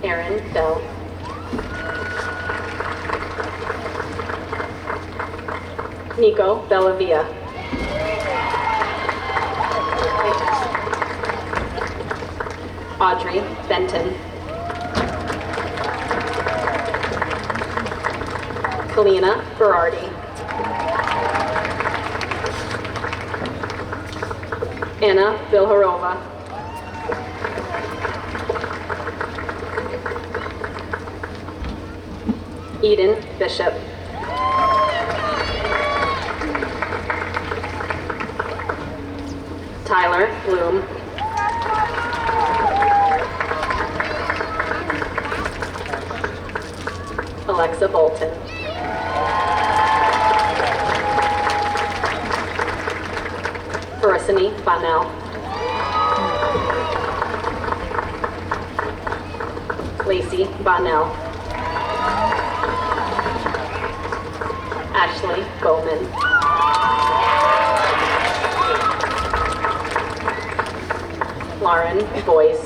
Aaron Bell. Nico Bellavia. Audrey Benton. Kalina Berardi. Anna Vilharova. Eden Bishop. Tyler Bloom. Alexa Bolton. Felicity Bonnell. Lacey Bonnell. Ashley Bowman. Lauren Boyce.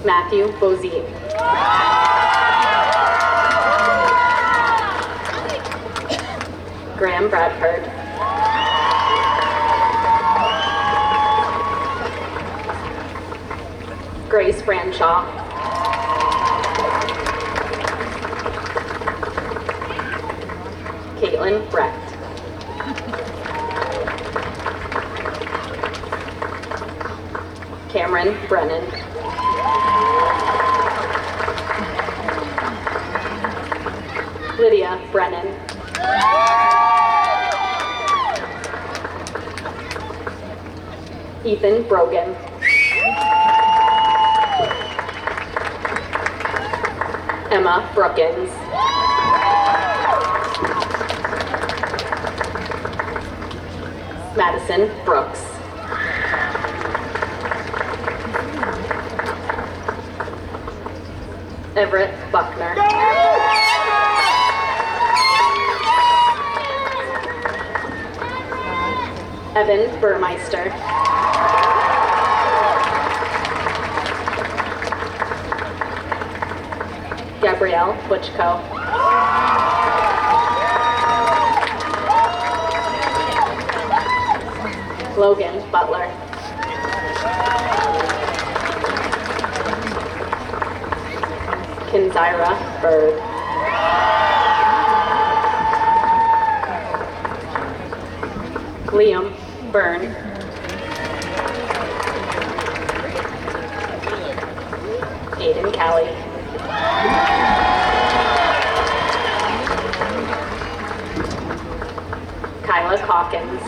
Matthew Bozier. Graham Bradford. Grace Branshaw. Caitlin Brecht. Cameron Brennan. Lydia Brennan. Ethan Brogan. Emma Brookins. Madison Brooks. Everett Buckner. Evan Burmeister. Gabrielle Butchko. Logan Butler. Kinzyra Bird. Liam Byrne. Aiden Callie. Kyla Calkins.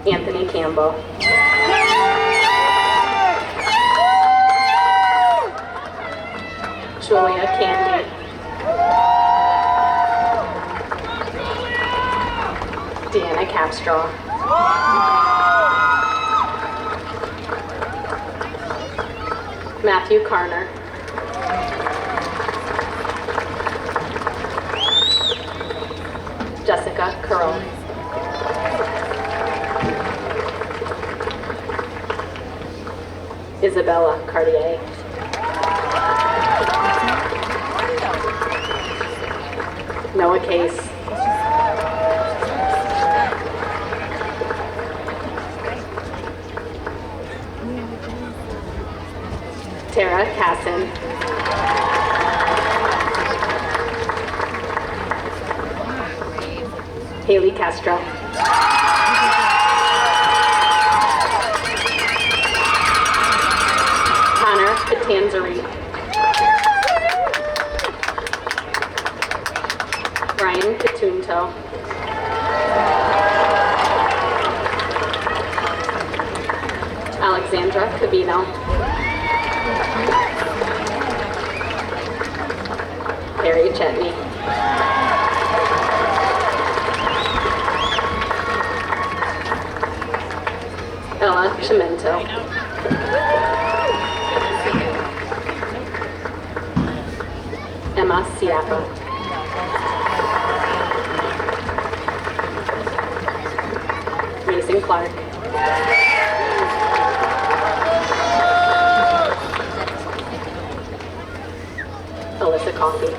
Anthony Campbell. Julia Candy. Deanna Capstraw. Matthew Carner. Jessica Curl. Isabella Cartier. Noah Case. Tara Casson. Haley Castro. Connor Catanzari. Ryan Catunto. Alexandra Cabino. Harry Chetney. Ella Chimento. Emma Siapa. Mason Clark. Alyssa Coffey.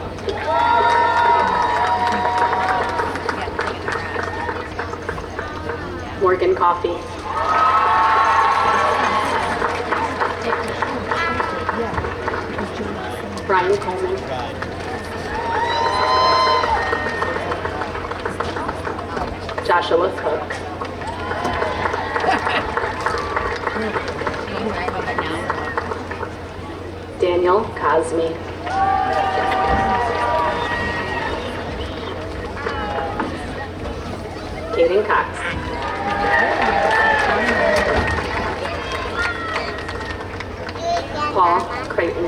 Morgan Coffey. Brian Coleman. Joshua Cook. Daniel Cosme. Kaden Cox. Paul Creighton.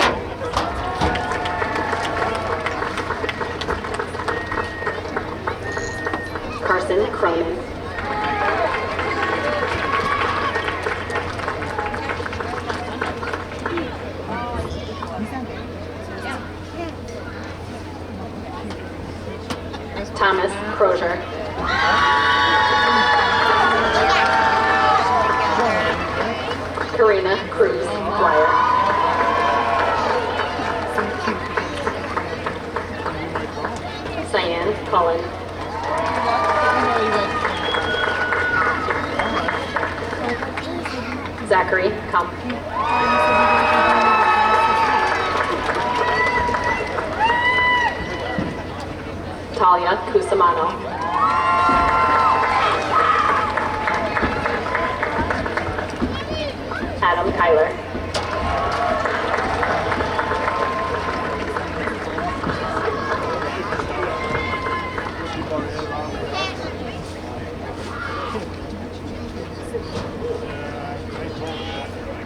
Carson Cronin. Thomas Crozier. Karina Cruz Dwyer. Cyan Cullen. Zachary Kump. Talia Cusimano. Adam Kyler.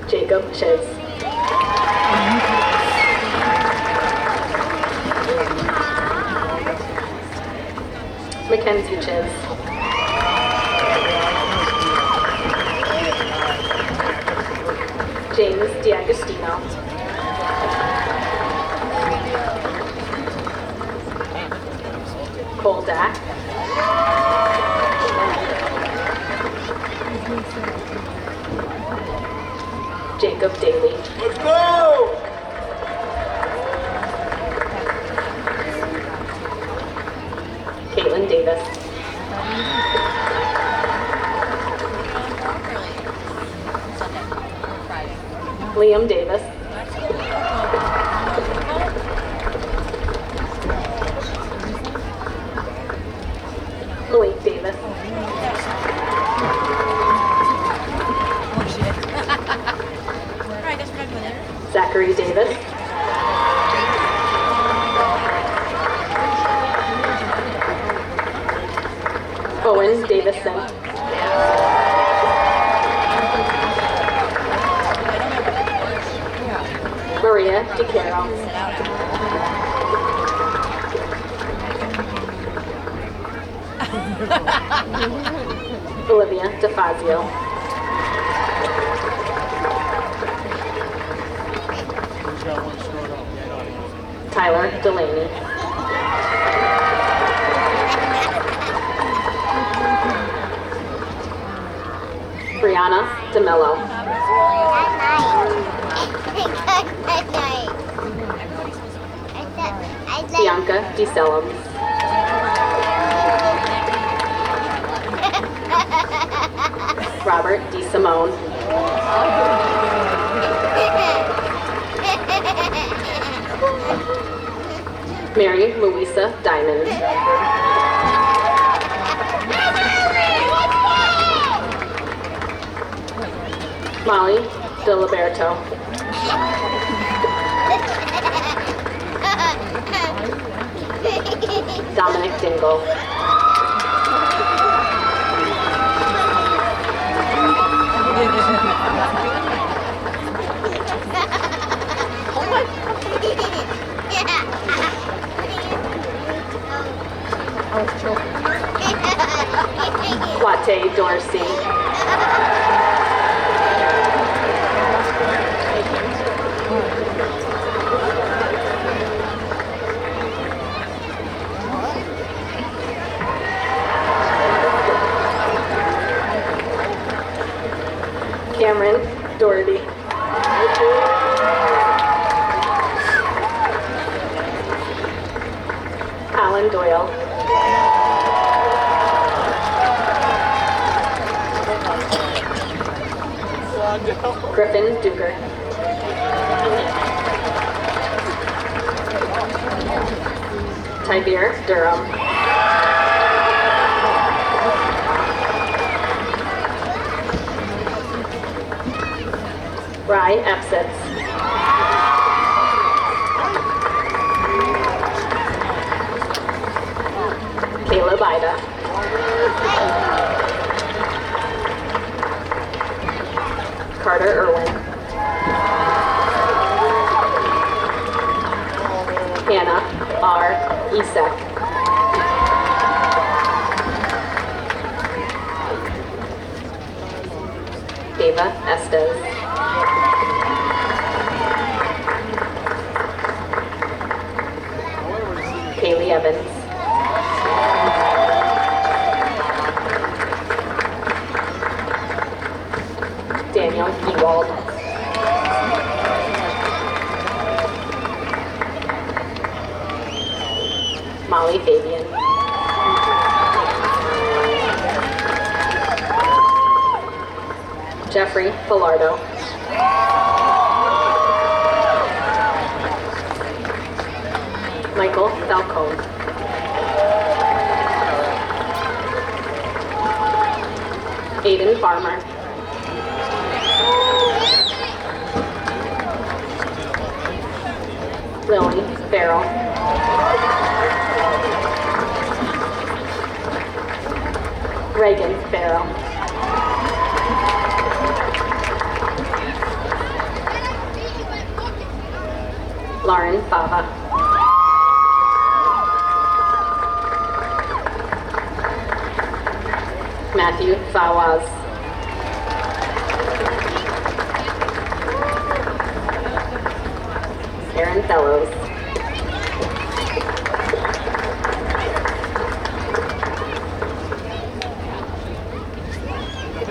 Jacob Chiz. Mackenzie Chiz. James D'Agostino. Cole Dack. Jacob Daly. Let's go! Caitlin Davis. Liam Davis. Malik Davis. Zachary Davis. Owen Davison. Maria DiCaro. Olivia DeFazio. Tyler Delaney. Brianna DeMello. Bianca DeSelum. Robert D. Simone. Mary Louisa Diamond. Molly Diliberto. Dominic Dingle. Wate Dorsey. Cameron Doherty. Alan Doyle. Griffin Duger. Tibere Durham. Rye Epsitz. Caleb Ida. Carter Irwin. Hannah R. Isek. Ava Estes. Kaylee Evans. Daniel Ewald. Molly Fabian. Jeffrey Filardo. Michael Falcone. Aiden Farmer. Lily Farrell. Reagan Farrell. Lauren Fava. Matthew Fawaz. Aaron Fellows.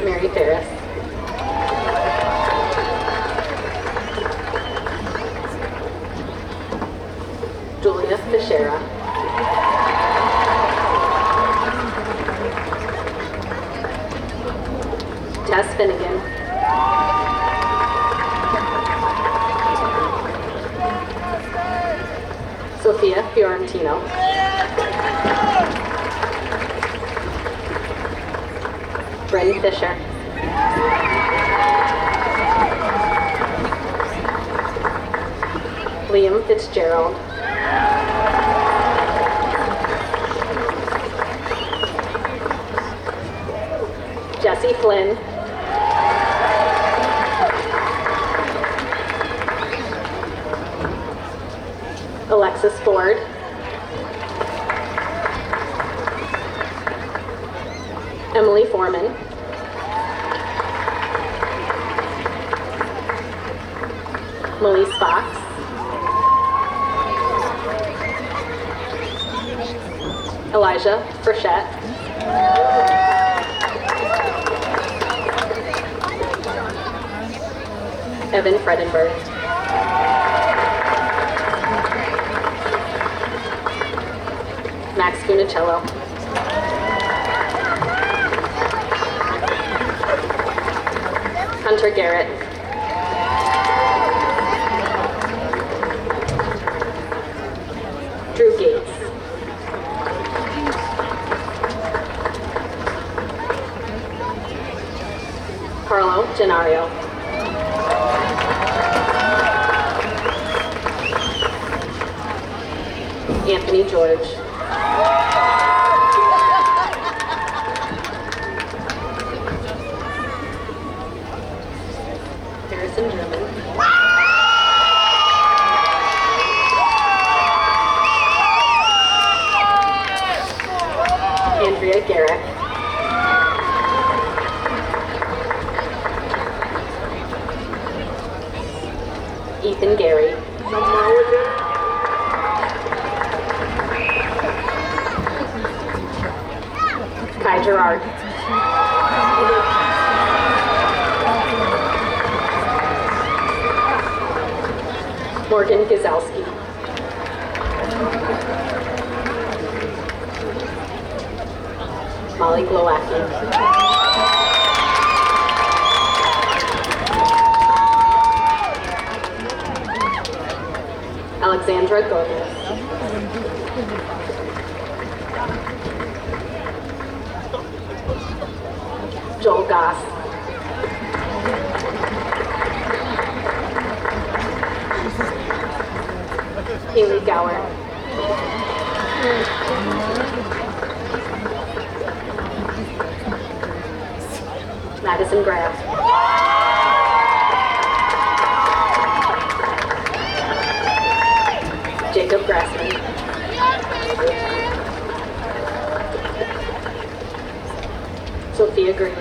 Mary Ferris. Julia Fischera. Tess Finnegan. Sophia Fiorentino. Bryn Fisher. Liam Fitzgerald. Jesse Flynn. Alexis Ford. Emily Foreman. Melise Fox. Elijah Frechette. Evan Fredenberg. Max Funicello. Hunter Garrett. Drew Gates. Carlo Gennario. Anthony George. Harrison German. Andrea Garrick. Ethan Gary. Kai Gerard. Morgan Gazowski. Molly Glowacki. Alexandra Gomez. Joel Goss. Haley Gower. Madison Graff. Jacob Grassman. Sophia Green.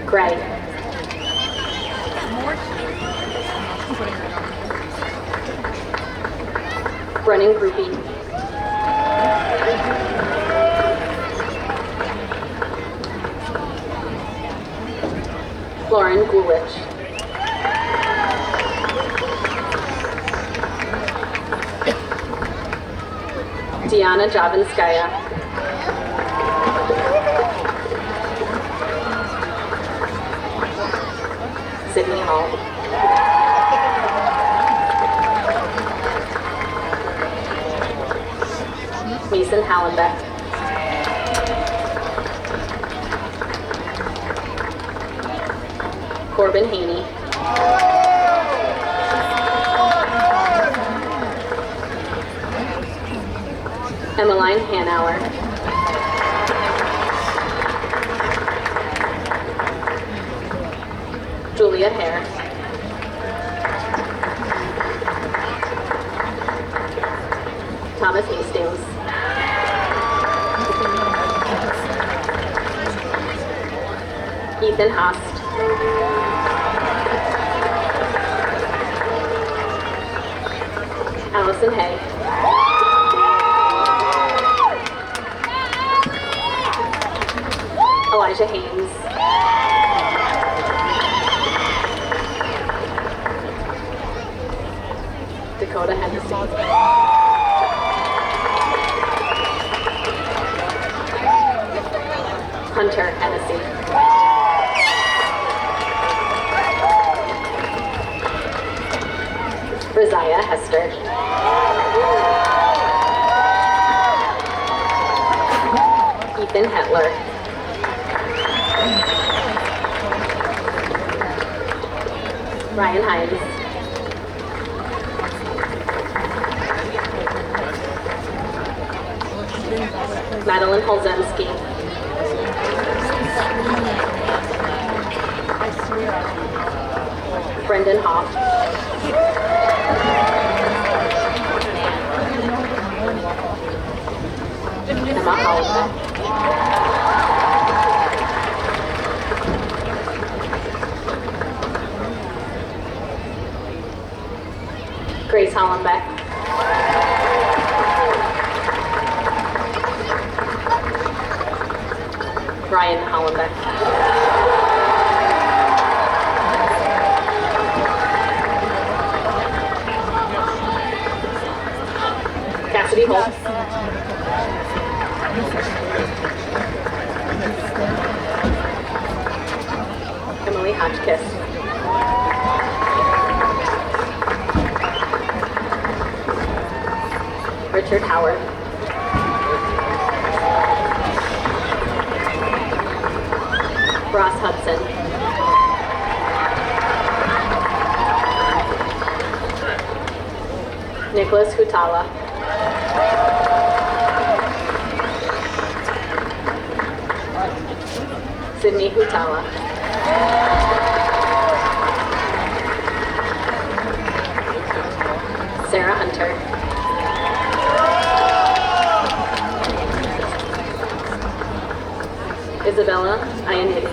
Gray. Brennan Groupie. Lauren Gulich. Diana Javinskaya. Sydney Hall. Mason Hallenbeck. Corbin Haney. Emmeline Hanauer. Julia Hare. Thomas Hastings. Ethan Haast. Allison Hay. Elijah Haynes. Dakota Hennessy. Hunter Hennessy. Rosiah Hester. Ethan Hetler. Ryan Hines. Madeline Holzensky. Brendan Hoff. Emma Holland. Grace Hollenbeck. Ryan Hollenbeck. Cassidy Holt. Emily Hotchkiss. Richard Howard. Ross Hudson. Nicholas Hutala. Sydney Hutala. Sarah Hunter. Isabella Ianniti.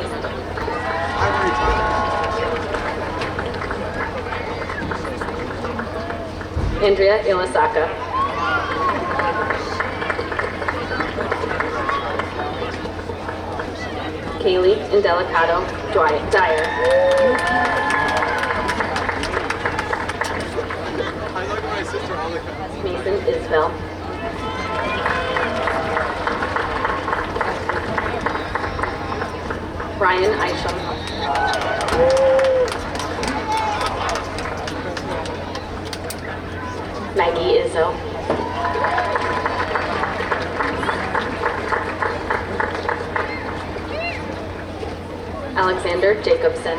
Andrea Ilasaka. Kaylee Indelicato Dyer. Mason Isbell. Ryan Isham. Maggie Izzo. Alexander Jacobson.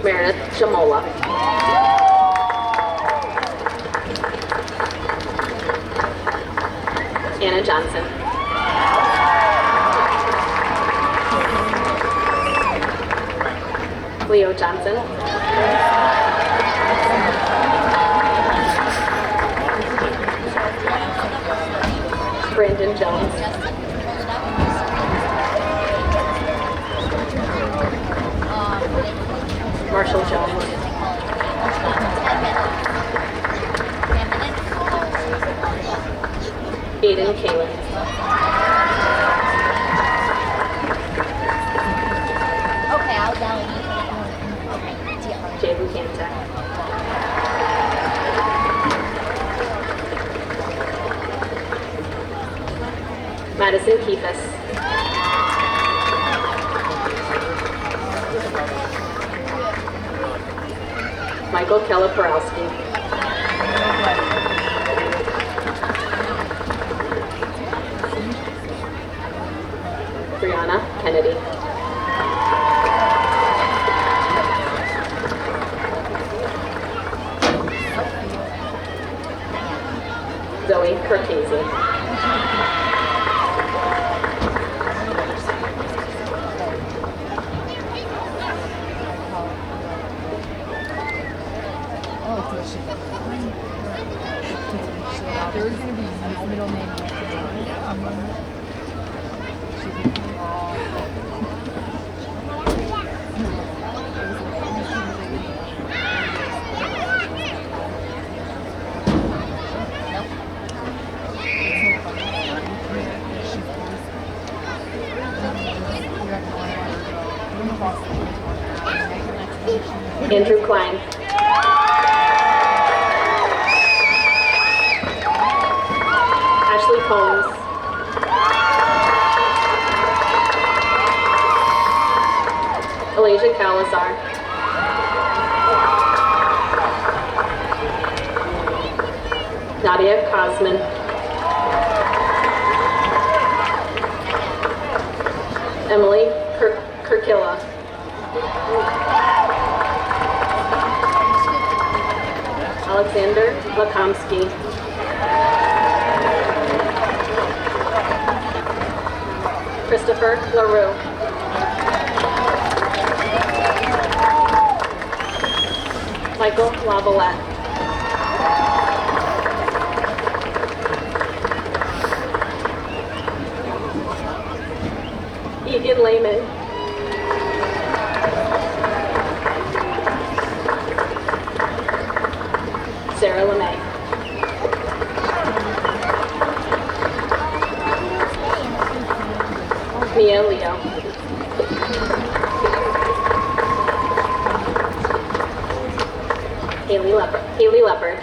Meredith Jamola. Anna Johnson. Leo Johnson. Brandon Jones. Marshall Jones. Aiden Kalin. Okay, I'll download it. Okay, deal. Jaden Kantek. Madison Keefus. Michael Keller-Porowski. Brianna Kennedy. Zoe Cortese. There's going to be no middle name. Andrew Klein. Ashley Combs. Alasia Calazar. Nadia Kosman. Emily Kirkilla. Alexander Lakomsky. Christopher LaRue. Michael Lavalette. Egan Lehman. Sarah LeMay. Mia Leo. Haley Leopard.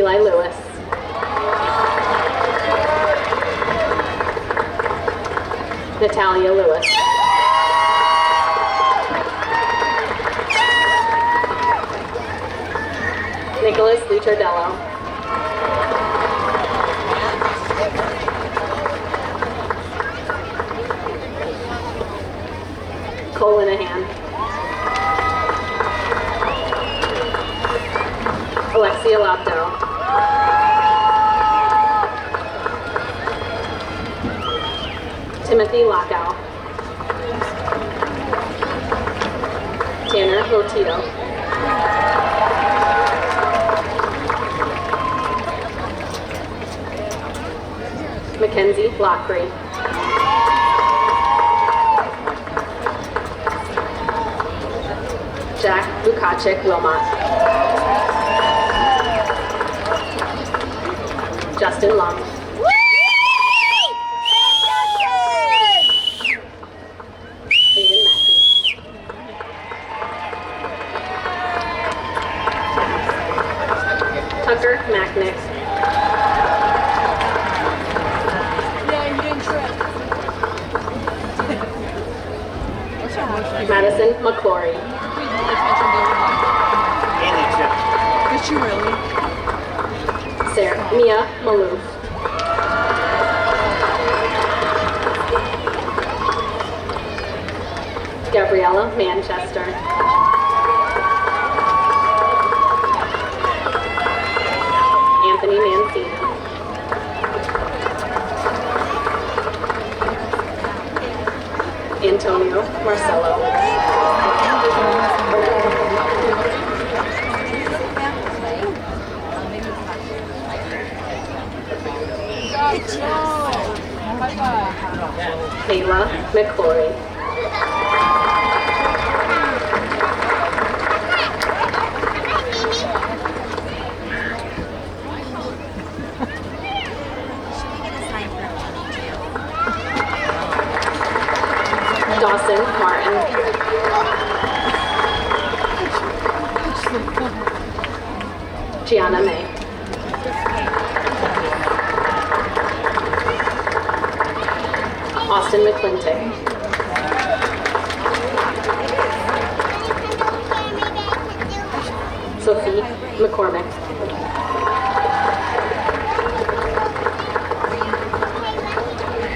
Eli Lewis. Natalia Lewis. Nicholas Lichardello. Cole Linehan. Alexia Lapdo. Timothy Lockow. Tanner Rotito. Mackenzie Lockery. Jack Lukacek Wilmot. Justin Long. Aiden Mackey. Tucker Macknick. Madison McClory. Did she really? Sarah Mia Maloof. Gabriella Manchester. Anthony Mancini. Antonio Marcello. Kayla McClory. Dawson Martin. Gianna May. Austin McClintock. Sophie McCormick.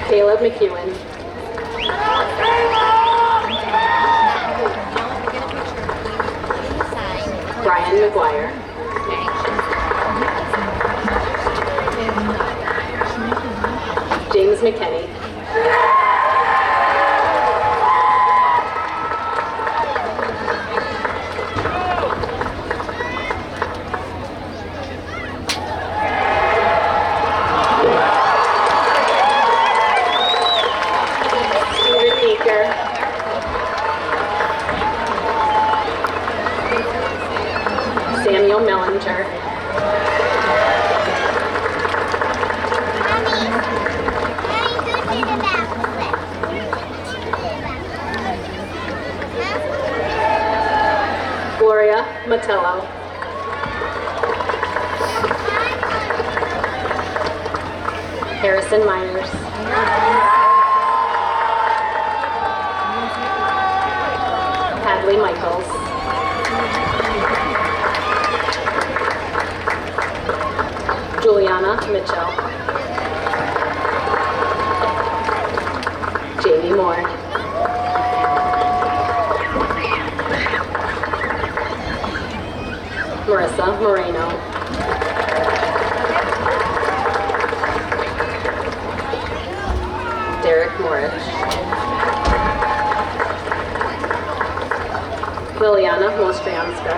Caleb McEwen. Brian McGuire. James McKenney. Stephen Meeker. Samuel Mellinger. Gloria Matello. Harrison Myers. Hadley Michaels. Juliana Mitchell. Jamie Moore. Marissa Moreno. Derek Morris. Liliana Mostrianska.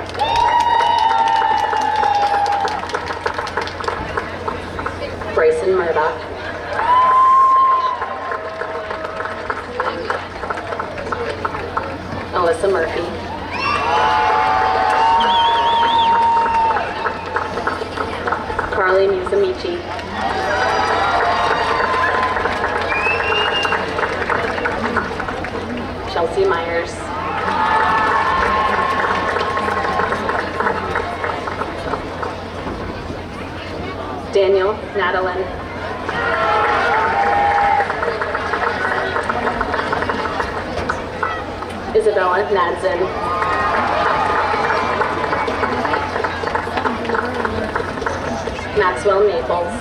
Bryson Murdoch. Alyssa Murphy. Carly Musamichi. Chelsea Myers. Daniel Nadalin. Isabella Nadzen. Maxwell Maples.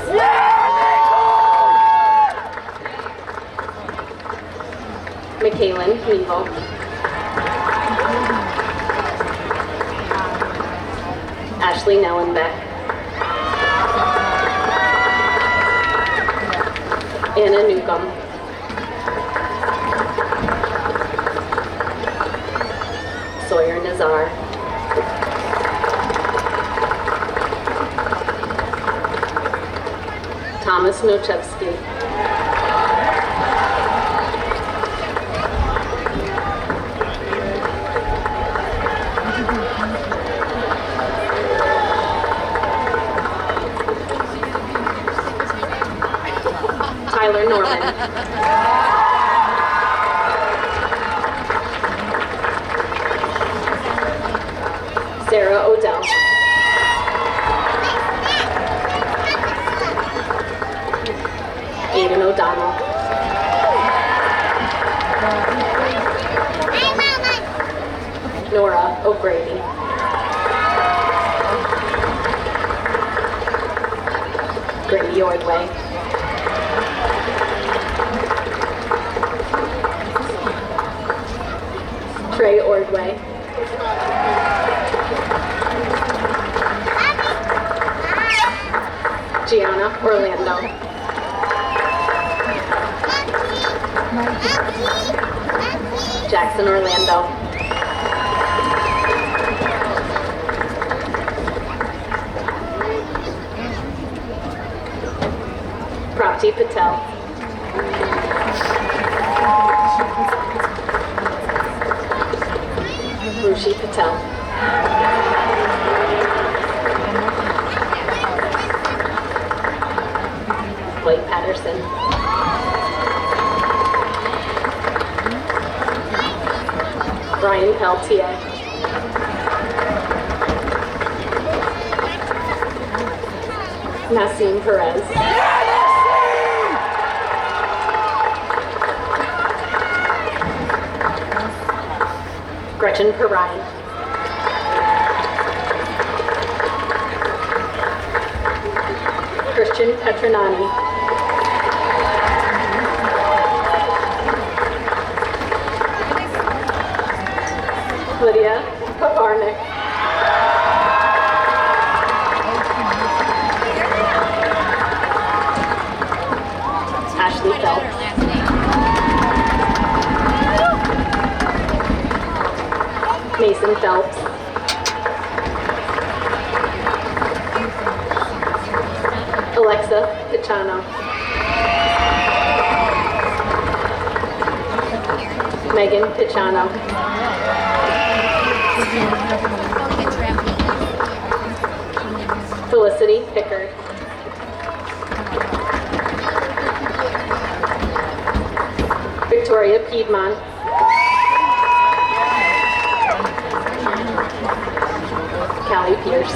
Michaelin Mevo. Ashley Nellenbeck. Anna Newcomb. Sawyer Nazar. Thomas Nochevsky. Tyler Norman. Sarah Odell. Aiden O'Donnell. Nora O'Grady. Grady Ordway. Trey Ordway. Gianna Orlando. Jackson Orlando. Prapti Patel. Rushi Patel. Blake Patterson. Brian Peltier. Nassim Perez. Gretchen Perrine. Christian Petronani. Lydia Pavarnik. Ashley Phelps. Mason Phelps. Alexa Pichano. Megan Pichano. Felicity Pickard. Victoria Piedmont. Callie Pierce.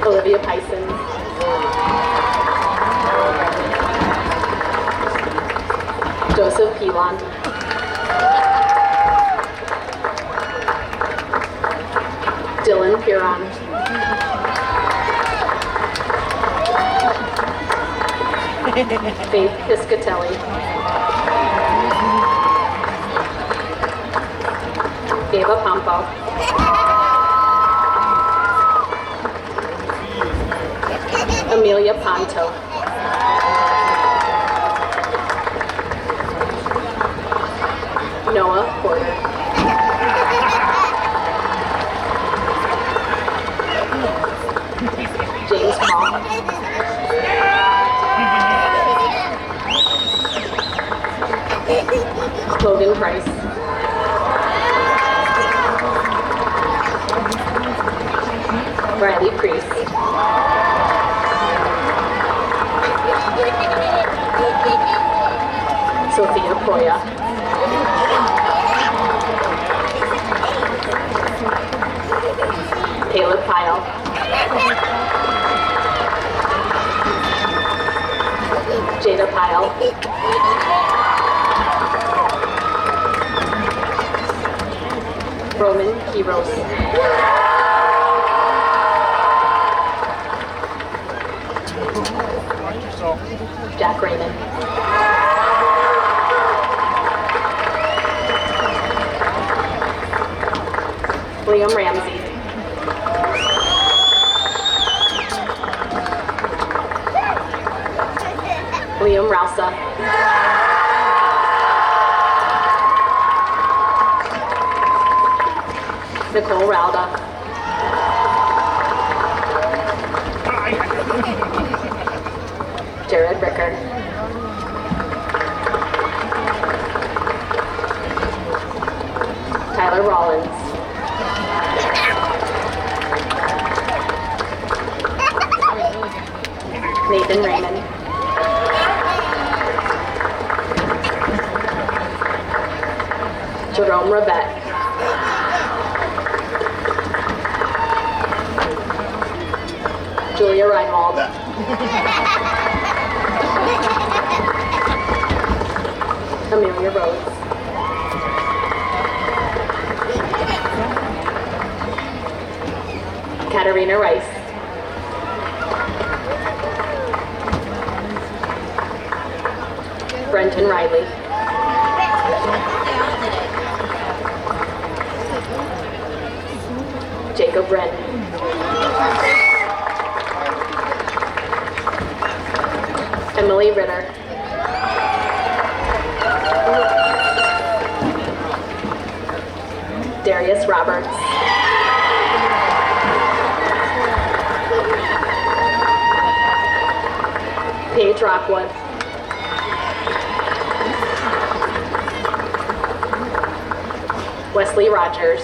Olivia Pison. Joseph Pilon. Dylan Piron. Faith Piscatelli. Eva Pompo. Amelia Ponto. Noah Porter. James Paul. Logan Price. Riley Priest. Sophia Poya. Roman Heroes. Jack Raymond. Liam Ramsey. Liam Rausa. Nicole Rauda. Jared Ricker. Tyler Rollins. Nathan Raymond. Jerome Rabette. Julia Reinwald. Amelia Rhodes. Katarina Rice. Brenton Riley. Jacob Wren. Emily Ritter. Darius Roberts. Paige Rockwood. Wesley Rogers.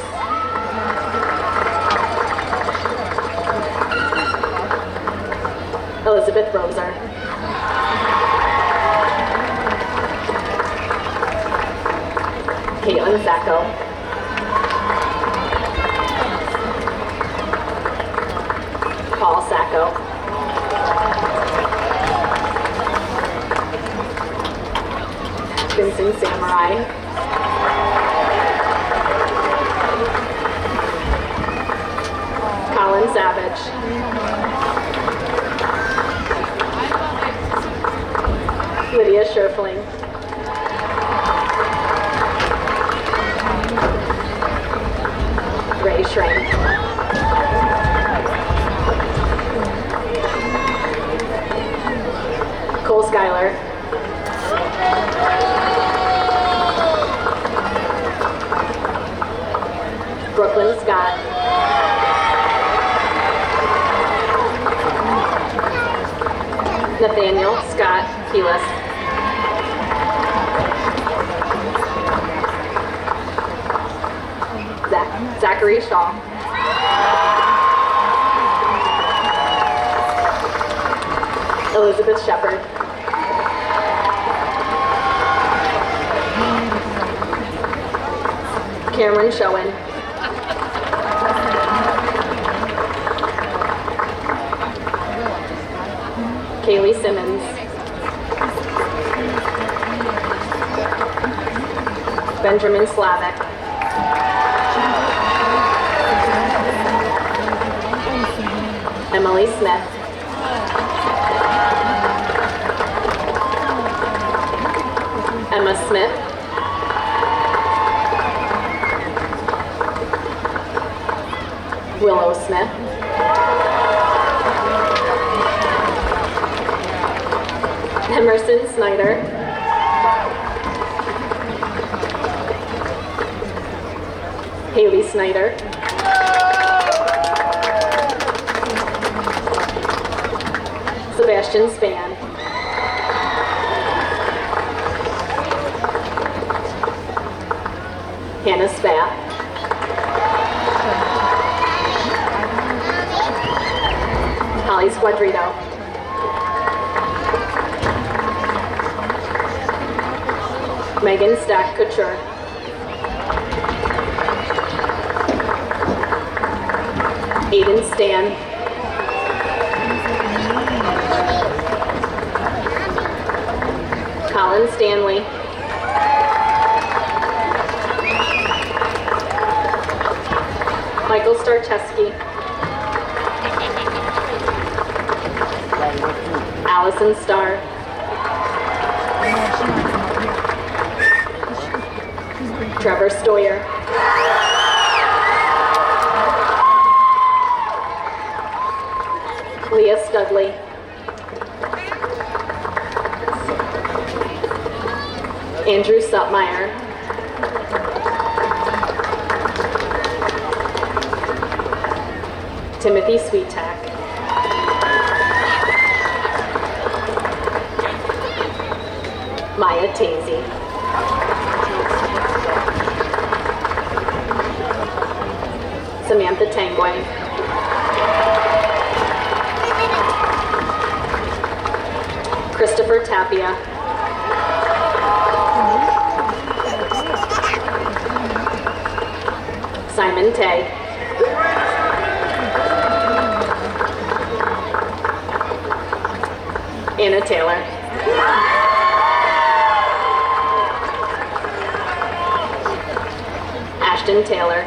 Elizabeth Roser. Caitlin Sacco. Paul Sacco. Vincent Samurai. Colin Savage. Lydia Scherfling. Ray Schrank. Cole Schuyler. Brooklyn Scott. Nathaniel Scott Keelis. Zachary Shaw. Elizabeth Shepard. Cameron Showen. Kaylee Simmons. Benjamin Slavic. Emily Smith. Emma Smith. Willow Smith. Emerson Snyder. Haley Snyder. Sebastian Span. Hannah Spath. Holly Squadrito. Megan Stack Couture. Aiden Stan. Colin Stanley. Starcheski. Allison Starr. Trevor Stoyer. Leah Studley. Andrew Suttmeyer. Timothy Sweetak. Maya Tazy. Samantha Tangway. Christopher Tapia. Simon Tay. Anna Taylor. Ashton Taylor.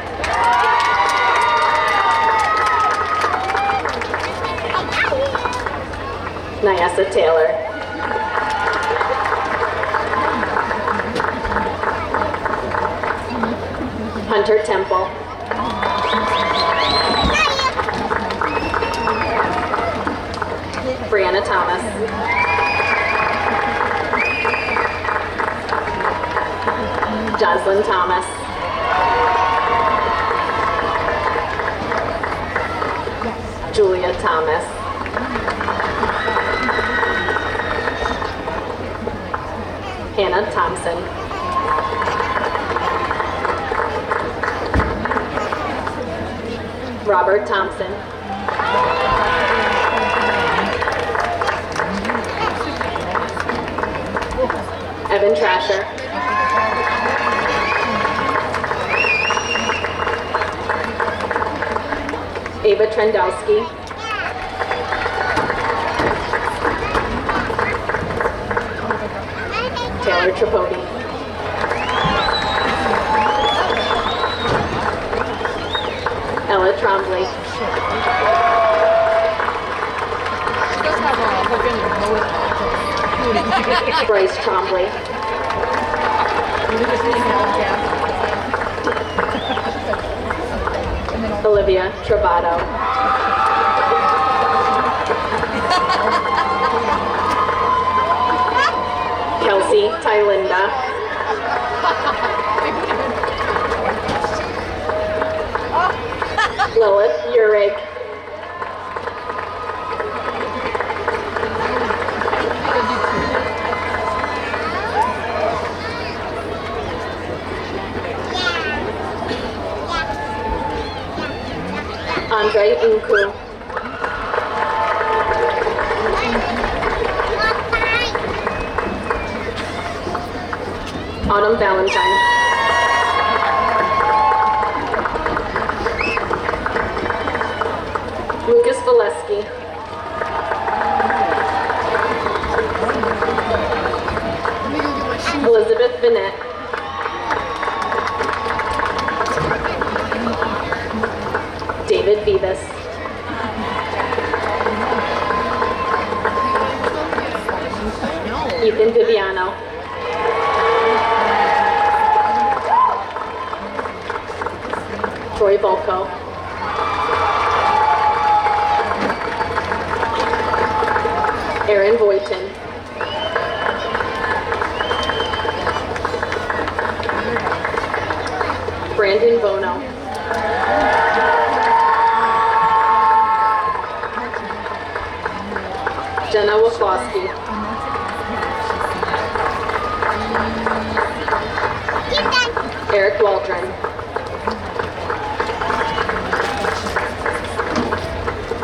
Nyessa Taylor. Hunter Temple. Brianna Thomas. Jocelyn Thomas. Julia Thomas. Hannah Thompson. Robert Thompson. Evan Trasher. Ava Trendowski. Taylor Tripodi. Ella Trombley. Bryce Trombley. Olivia Travato. Kelsey Tylinda. Lilith Urig. Andre Unku. Autumn Valentine. Lucas Valesky. Elizabeth Vinette. David Vivas. Ethan Viviano. Troy Volko. Aaron Voitin. Brandon Bono. Jenna Waflosky. Eric Waldron.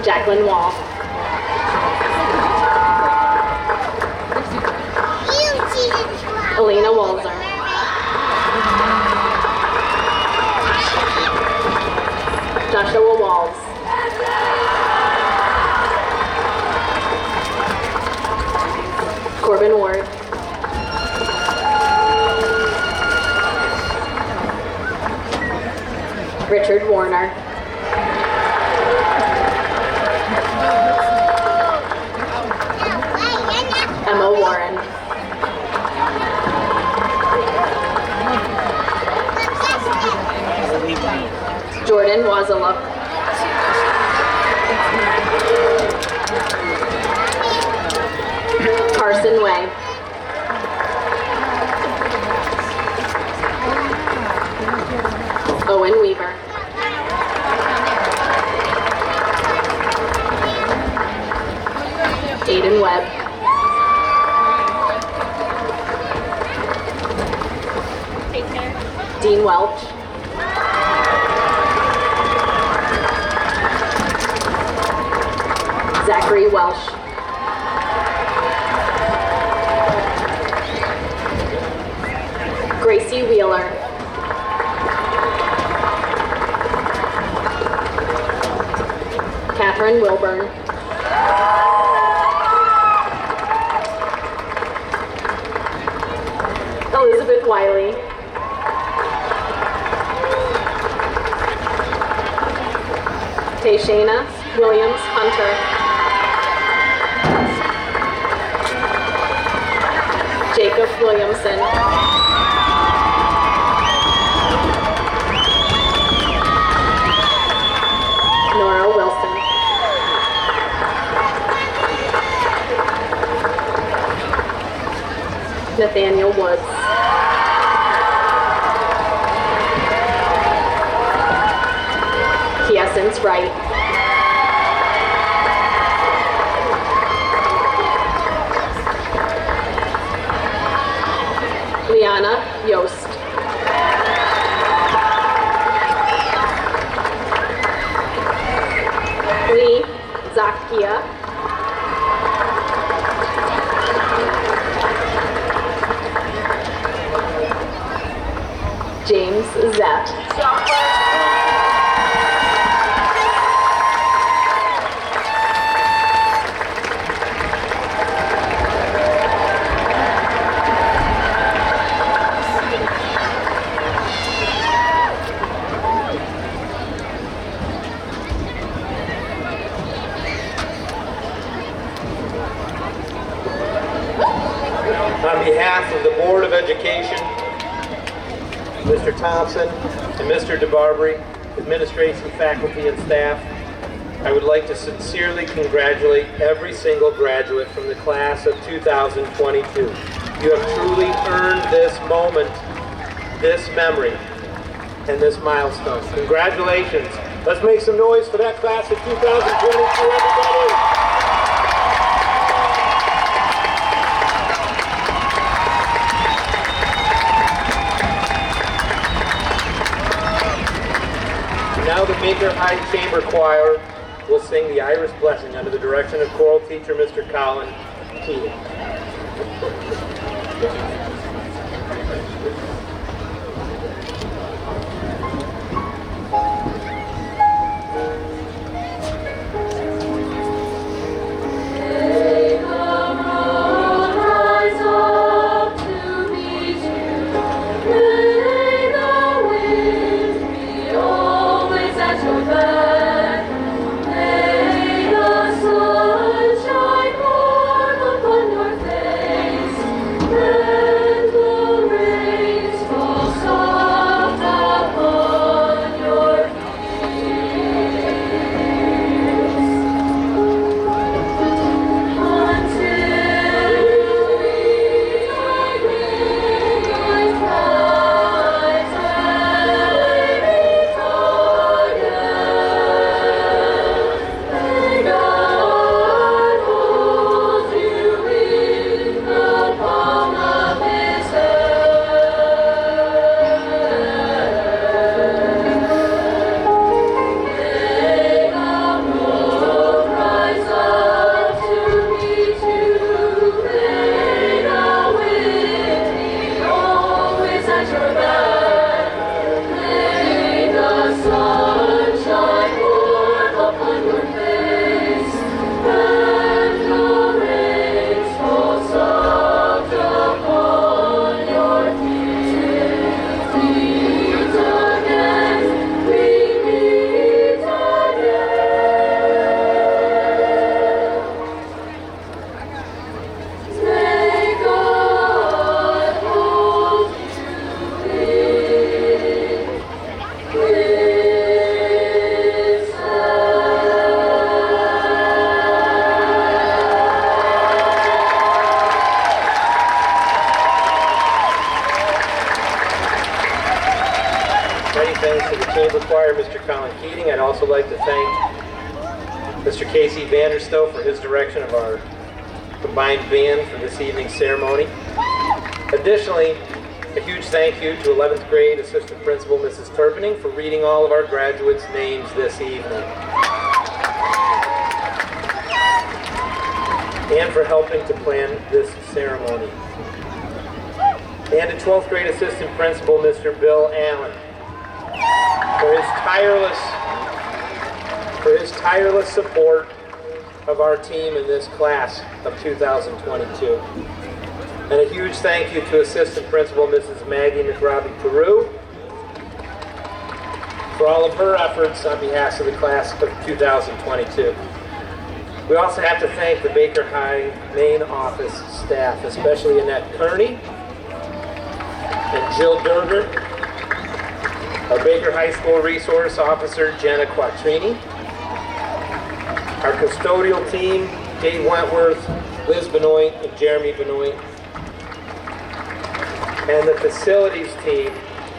Jacqueline Wall. Elena Walzer. Joshua Walls. Corbin Ward. Richard Warner. Emma Warren. Jordan Wazaluk. Carson Wang. Owen Weaver. Aiden Webb. Dean Welch. Zachary Welsh. Gracie Wheeler. Catherine Wilburn. Elizabeth Wiley. Tayshana Williams Hunter. Jacob Williamson. Nora Wilson. Nathaniel Woods. Essence Wright. Liana Yost. Lee Zakia. James Zett. On behalf of the Board of Education, Mr. Thompson and Mr. DeBarbary, administration, faculty, and staff, I would like to sincerely congratulate every single graduate from the class of 2022. You have truly earned this moment, this memory, and this milestone. Congratulations. Let's make some noise for that class of 2022, everybody. Now the Baker High Chamber Choir will sing the Irish Blessing under the direction of choral teacher Mr. Colin Keating. Shine forth upon your face. Many thanks to the chamber choir, Mr. Colin Keating. I'd also like to thank Mr. Casey Vanderstow for his direction of our combined band for this evening's ceremony. Additionally, a huge thank you to 11th grade assistant principal Mrs. Turpening for reading all of our graduates' names this evening. And for helping to plan this ceremony. And to 12th grade assistant principal Mr. Bill Allen for his tireless support of our team in this class of 2022. And a huge thank you to Assistant Principal Mrs. Maggie McRobbie-Peru for all of her efforts on behalf of the class of 2022. We also have to thank the Baker High main office staff, especially Annette Kearney and Jill Durger, our Baker High School Resource Officer Jenna Quattrini, our custodial team, Dave Wentworth, Liz Benoit, and Jeremy Benoit, and the facilities team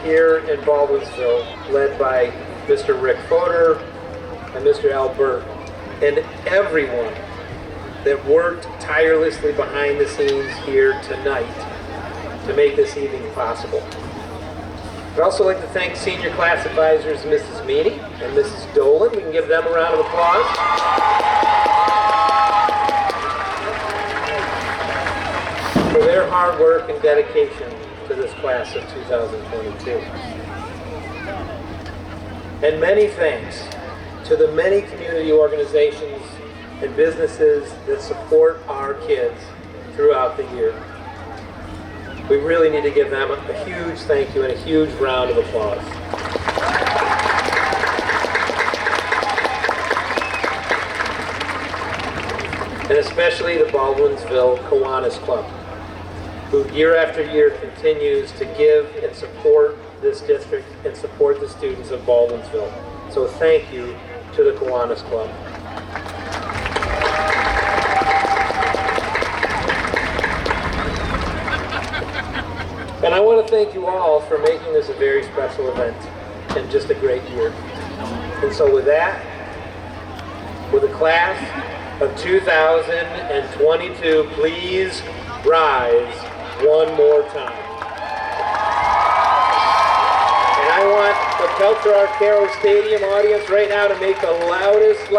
here in Baldwinsville, led by Mr. Rick Fodor and Mr. Albert, and everyone that worked tirelessly behind the scenes here tonight to make this evening possible. I'd also like to thank senior class advisors Mrs. Meany and Mrs. Dolan. We can give them a round of applause. For their hard work and dedication to this class of 2022. And many thanks to the many community organizations and businesses that support our kids throughout the year. We really need to give them a huge thank you and a huge round of applause. And especially the Baldwinsville Kiwanis Club, who year after year continues to give and support this district and support the students of Baldwinsville. So thank you to the Kiwanis Club. And I want to thank you all for making this a very special event and just a great year. And so with that, with the class of 2022, please rise one more time. And I want the Peltrar Carroll Stadium audience right now to make the loudest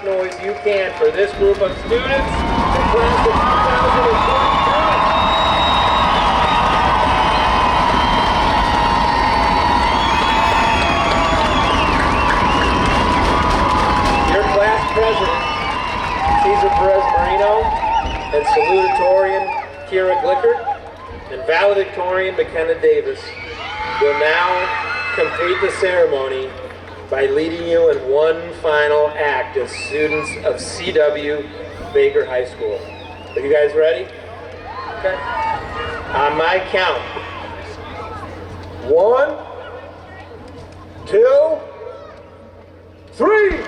noise you can for this group of students, the class of 2022. President Cesar Perez Marino and salutatorian Kira Glickert and valedictorian McKenna Davis will now complete the ceremony by leading you in one final act as students of CW Baker High School. Are you guys ready? Okay. On my count. 1, 2, 3.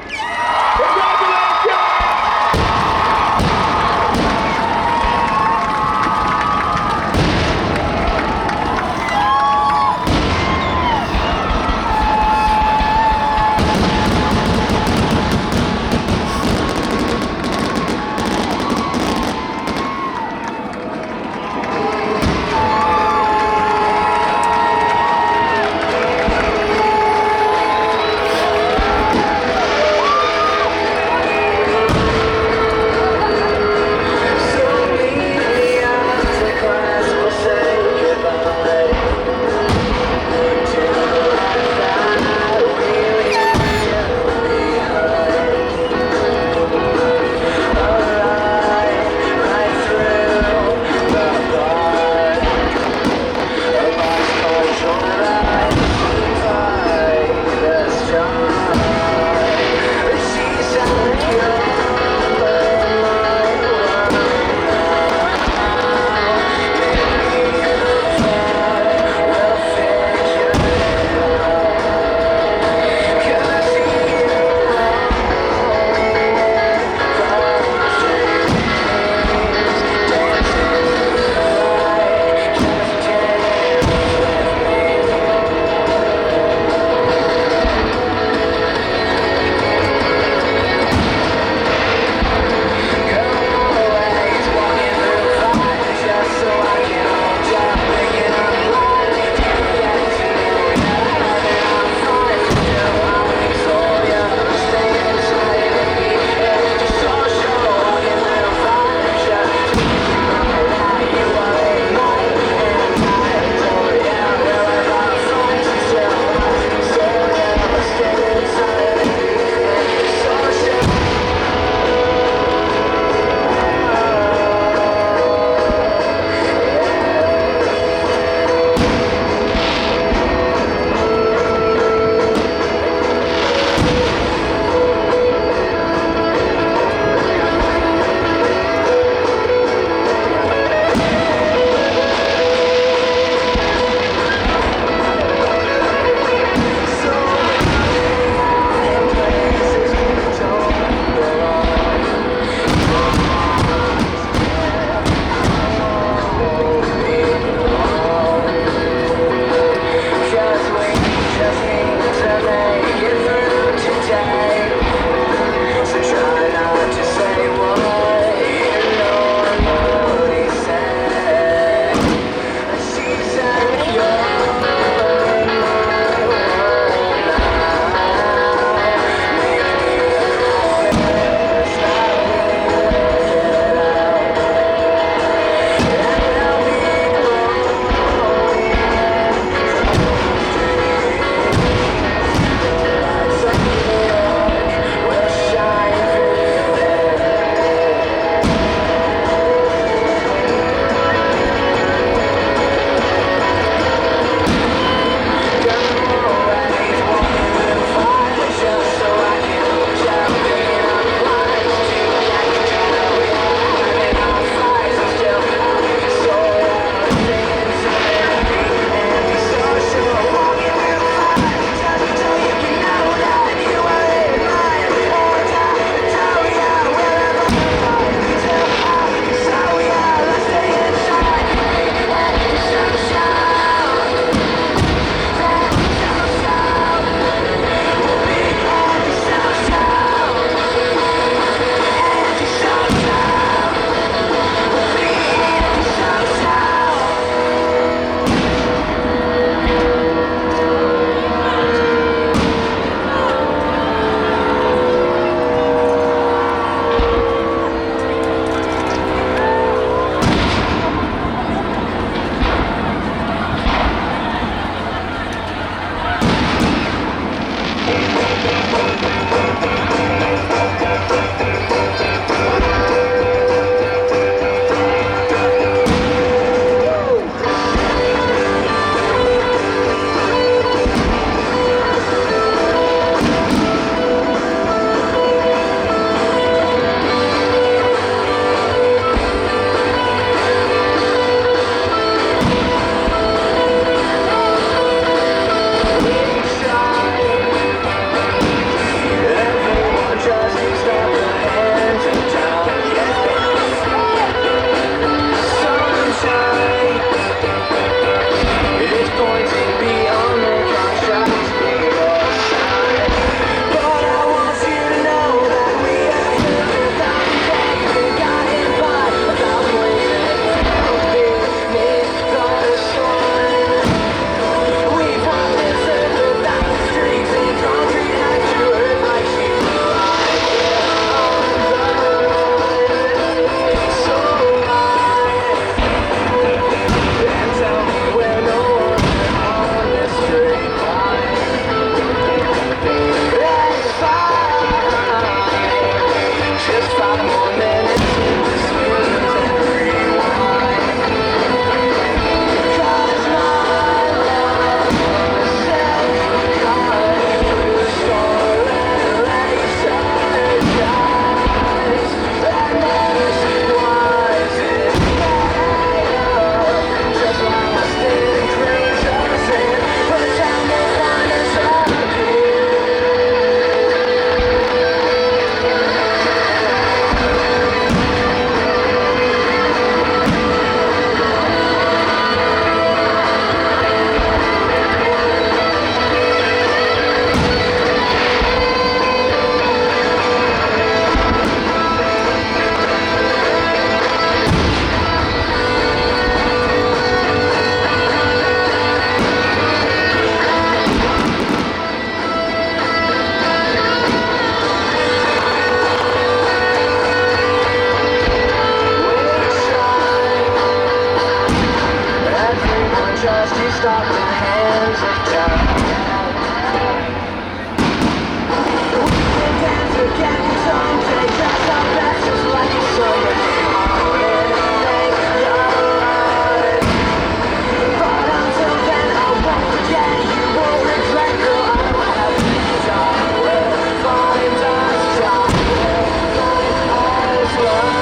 soft and hands are down. We can dance again someday, dress our best just like a Sunday morning. Thank God. But until then, I won't forget, you won't regret, girl. I will have things I will find us, I will find us love.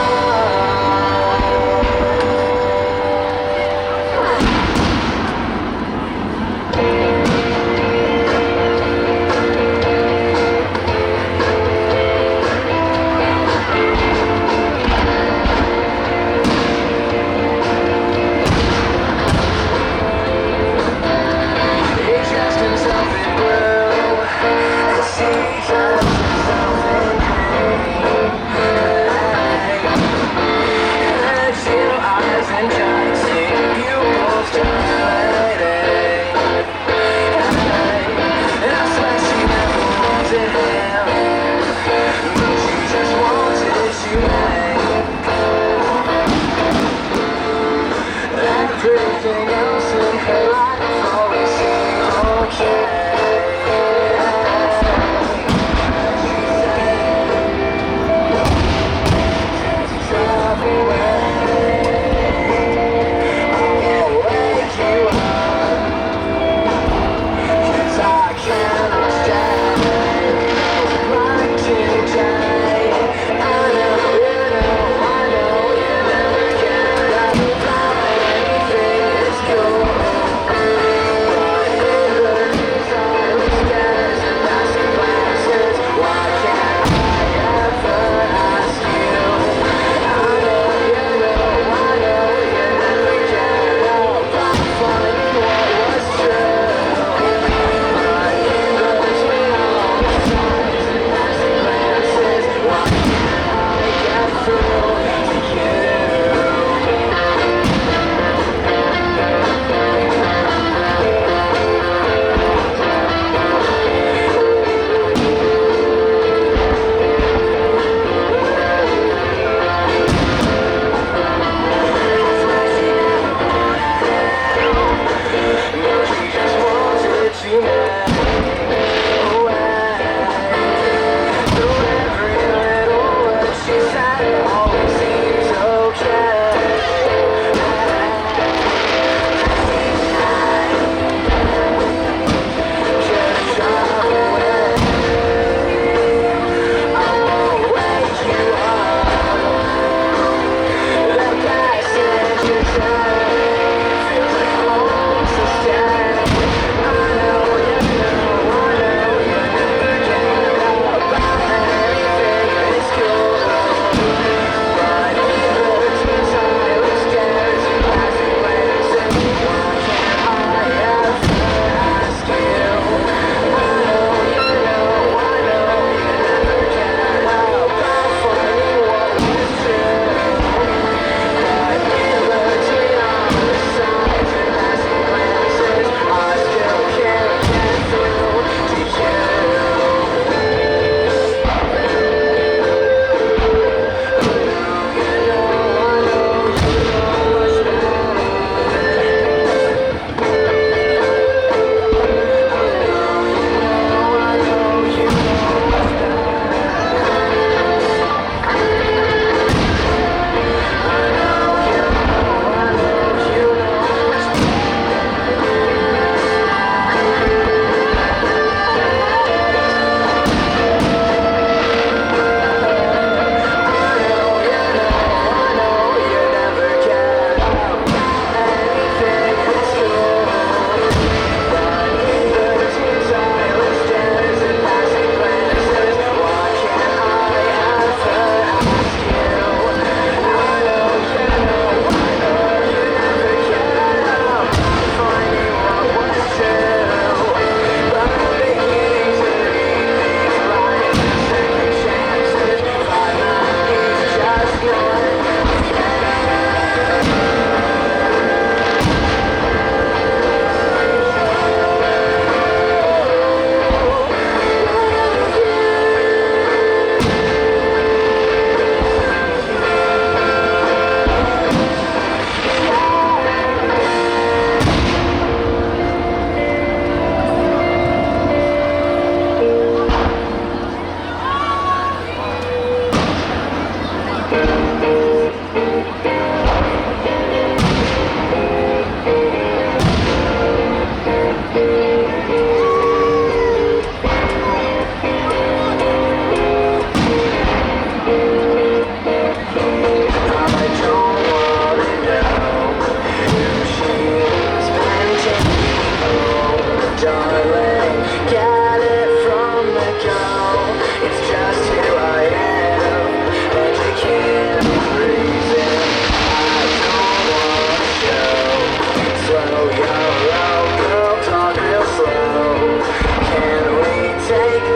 take